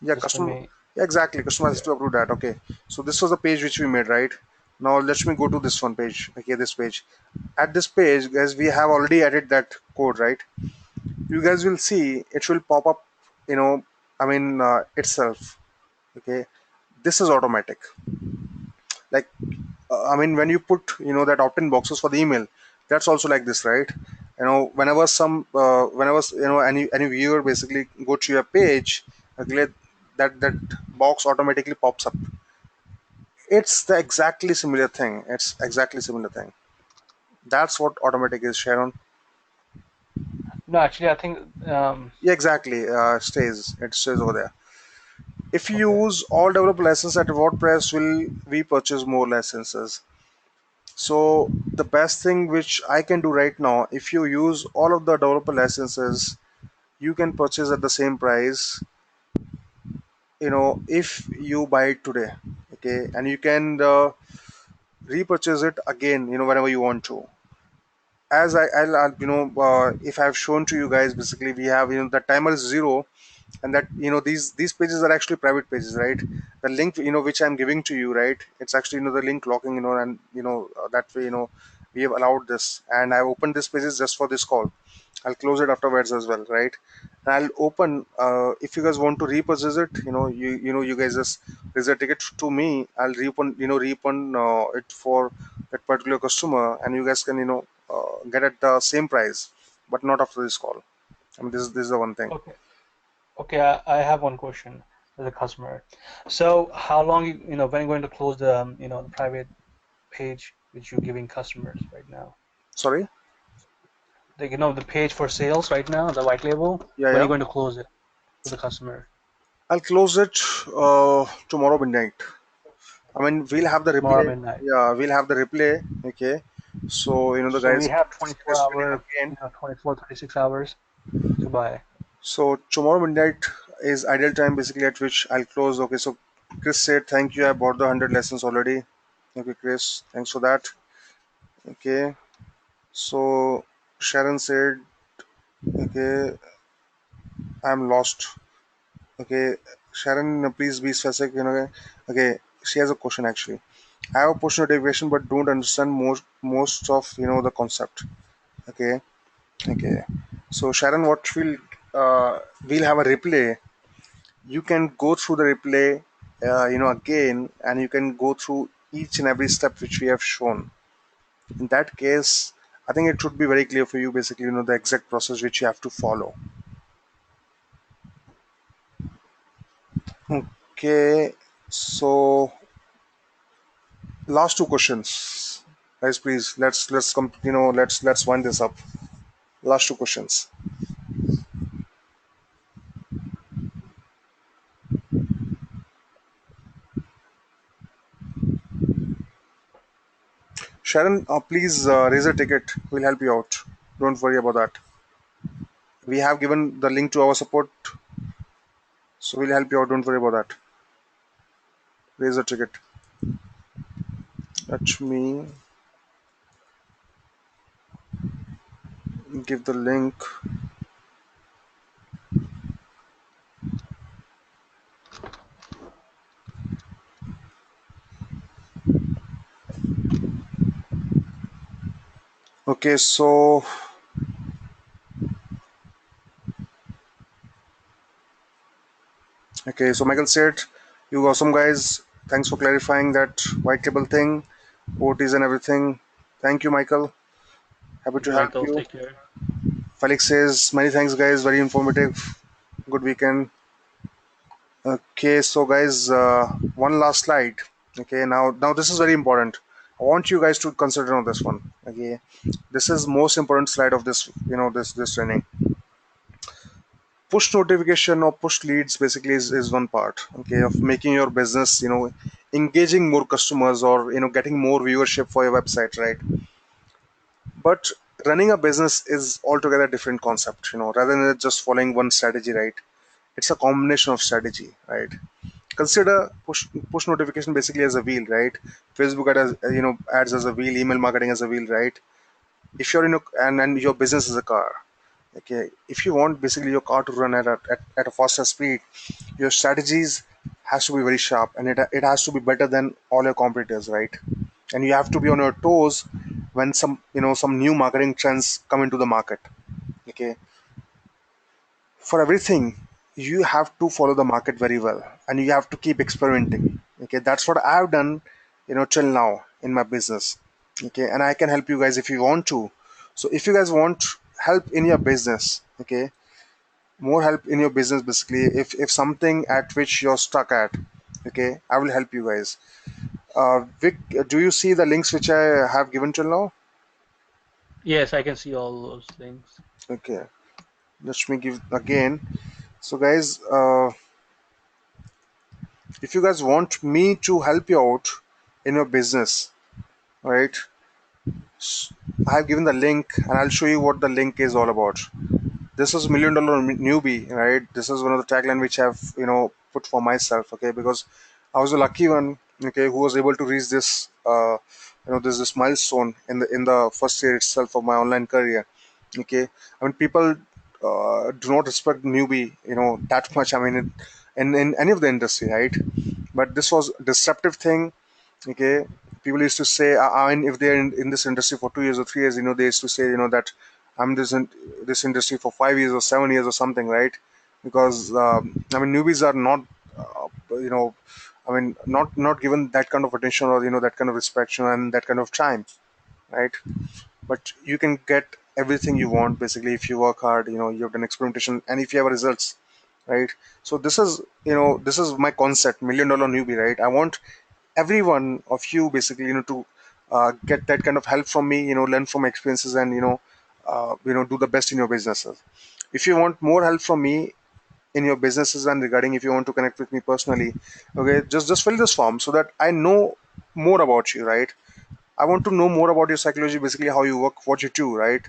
S1: yeah,
S2: just for
S1: customer,
S2: me.
S1: yeah, exactly, customer has
S2: Yeah.
S1: to approve that. Okay, so this was the page which we made, right? Now let me go to this one page. Okay, this page. At this page, guys, we have already added that code, right? You guys will see it will pop up you know itself. Okay, this is automatic. Like I mean, when you put that opt-in boxes for the email, that's also like this, right? Whenever whenever any viewer basically go to your page, okay, that box automatically pops up. It's the exactly similar thing. It's exactly similar thing. That's what automatic is, Sharon.
S2: No, actually, I think
S1: Yeah, exactly. It stays over there. If you
S2: okay.
S1: use all developer license at WordPress, will we purchase more licenses? So the best thing which I can do right now, if you use all of the developer licenses, you can purchase at the same price. If you buy it today, okay, and you can repurchase it again, whenever you want to. As I'll if I've shown to you guys, basically we have the timer is 0, and that these pages are actually private pages, right? The link which I'm giving to you, right, it's actually the link locking, and that way we have allowed this, and I've opened this pages just for this call. I'll close it afterwards as well, right? And I'll open, if you guys want to repurchase it, you guys just raise a ticket to me. I'll reopen it for that particular customer, and you guys can get at the same price, but not after this call. I mean, this is the one thing.
S2: Okay. Okay, I have one question as a customer. So how long when are you going to close the the private page which you're giving customers right now?
S1: Sorry.
S2: Like the page for sales right now, the white label,
S1: Yeah,
S2: when are you
S1: yeah.
S2: going to close it to the customer?
S1: I'll close it tomorrow midnight. I mean, we'll have the
S2: Tomorrow
S1: replay.
S2: midnight.
S1: Yeah, we'll have the replay. Okay. So, the
S2: So we
S1: guys
S2: have
S1: is
S2: 24
S1: filling
S2: hour,
S1: again.
S2: 24, 36 hours to buy.
S1: So, tomorrow midnight is ideal time basically at which I'll close. Okay. So, Chris said, thank you. I bought the 100 lessons already. Okay, Chris. Thanks for that. Okay. So, Sharon said, okay, I'm lost. Okay. Sharon, please be specific. Okay. She has a question actually. I have a push notification but don't understand most of the concept. Okay, okay. So Sharon, what we'll have a replay. You can go through the replay, again, and you can go through each and every step which we have shown. In that case, I think it should be very clear for you, basically, the exact process which you have to follow. Okay, so last two questions, guys. Please let's come. Let's wind this up. Last two questions. Sharon, please raise a ticket. We'll help you out. Don't worry about that. We have given the link to our support, so we'll help you out. Don't worry about that. Raise a ticket. Let me give the link. Okay, so Michael said, "You awesome guys. Thanks for clarifying that white label thing, OTs and everything. Thank you, Michael. Happy
S2: Thank
S1: to
S2: you,
S1: help
S2: Michael.
S1: you."
S2: Take care.
S1: Felix says, "Many thanks, guys. Very informative. Good weekend." Okay, so guys, one last slide. Okay, now this is very important. I want you guys to consider on this one. Okay, this is most important slide of this, this training. Push notification or push leads basically is one part. Okay, of making your business, engaging more customers, or getting more viewership for your website, right? But running a business is altogether different concept. Rather than just following one strategy, right? It's a combination of strategy, right? Consider push notification basically as a wheel, right? Facebook ad as ads as a wheel, email marketing as a wheel, right? If you're and your business is a car, okay, if you want basically your car to run at a faster speed, your strategies has to be very sharp, and it has to be better than all your competitors, right? And you have to be on your toes when some new marketing trends come into the market. Okay, for everything you have to follow the market very well, and you have to keep experimenting. Okay, that's what I've done, till now in my business. Okay, and I can help you guys if you want to. So if you guys want help in your business, okay, more help in your business, basically, if something at which you're stuck at, okay, I will help you guys. Vic, do you see the links which I have given till now?
S2: Yes, I can see all those things.
S1: Okay, let me give again. So guys, if you guys want me to help you out in your business, right, I have given the link, and I'll show you what the link is all about. This is $1 million newbie, right? This is one of the tagline which I've put for myself, okay, because I was a lucky one, okay, who was able to reach this this milestone in the first year itself of my online career. Okay, I mean, people do not respect newbie that much, I mean, in any of the industry, right? But this was a disruptive thing. Okay, people used to say, I mean, if they're in this industry for 2 years or 3 years, they used to say, that I'm this industry for 5 years or 7 years or something, right? Because I mean, newbies are not, you know, I mean, not given that kind of attention, or that kind of respect and that kind of time, right? But you can get everything you want, basically, if you work hard. You've done experimentation, and if you have results, right? So this is my concept, $1 million newbie, right? I want every one of you, basically, to get that kind of help from me, learn from experiences, and do the best in your businesses. If you want more help from me in your businesses, and regarding, if you want to connect with me personally, okay, just fill this form so that I know more about you, right? I want to know more about your psychology, basically, how you work, what you do, right?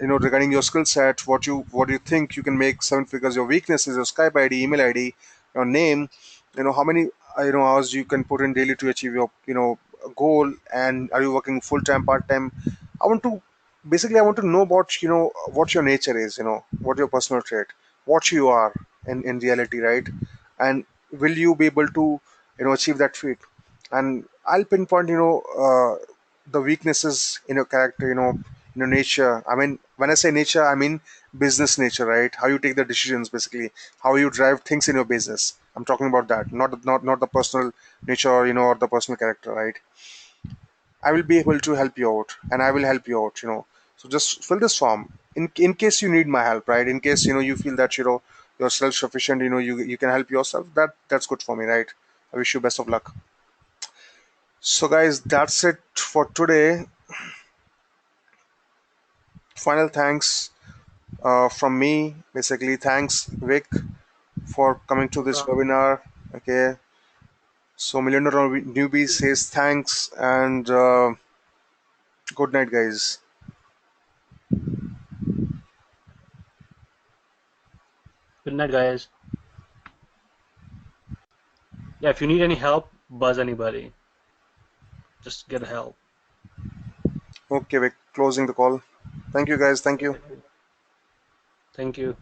S1: Regarding your skill set, what you think you can make 7 figures, your weaknesses, your Skype ID, email ID, your name, how many hours you can put in daily to achieve your goal, and are you working full time, part time? I want to Basically, I want to know about what your nature is, what your personal trait, what you are in reality, right? And will you be able to achieve that feat? And I'll pinpoint the weaknesses in your character, in your nature. I mean, when I say nature, I mean business nature, right? How you take the decisions, basically, how you drive things in your business. I'm talking about that, not the personal nature, or the personal character, right? I will be able to help you out, and I will help you out. So just fill this form in case you need my help, right? In case you feel that you're self sufficient, you can help yourself. That's good for me, right? I wish you best of luck. So guys, that's it for today. Final thanks from me, basically. Thanks, Vic, for coming to this webinar. Okay, so Millionaire Newbie says thanks, and good night, guys.
S2: Good night, guys. Yeah, if you need any help, buzz anybody. Just get help.
S1: Okay, Vic, closing the call. Thank you, guys. Thank you.
S2: Thank you.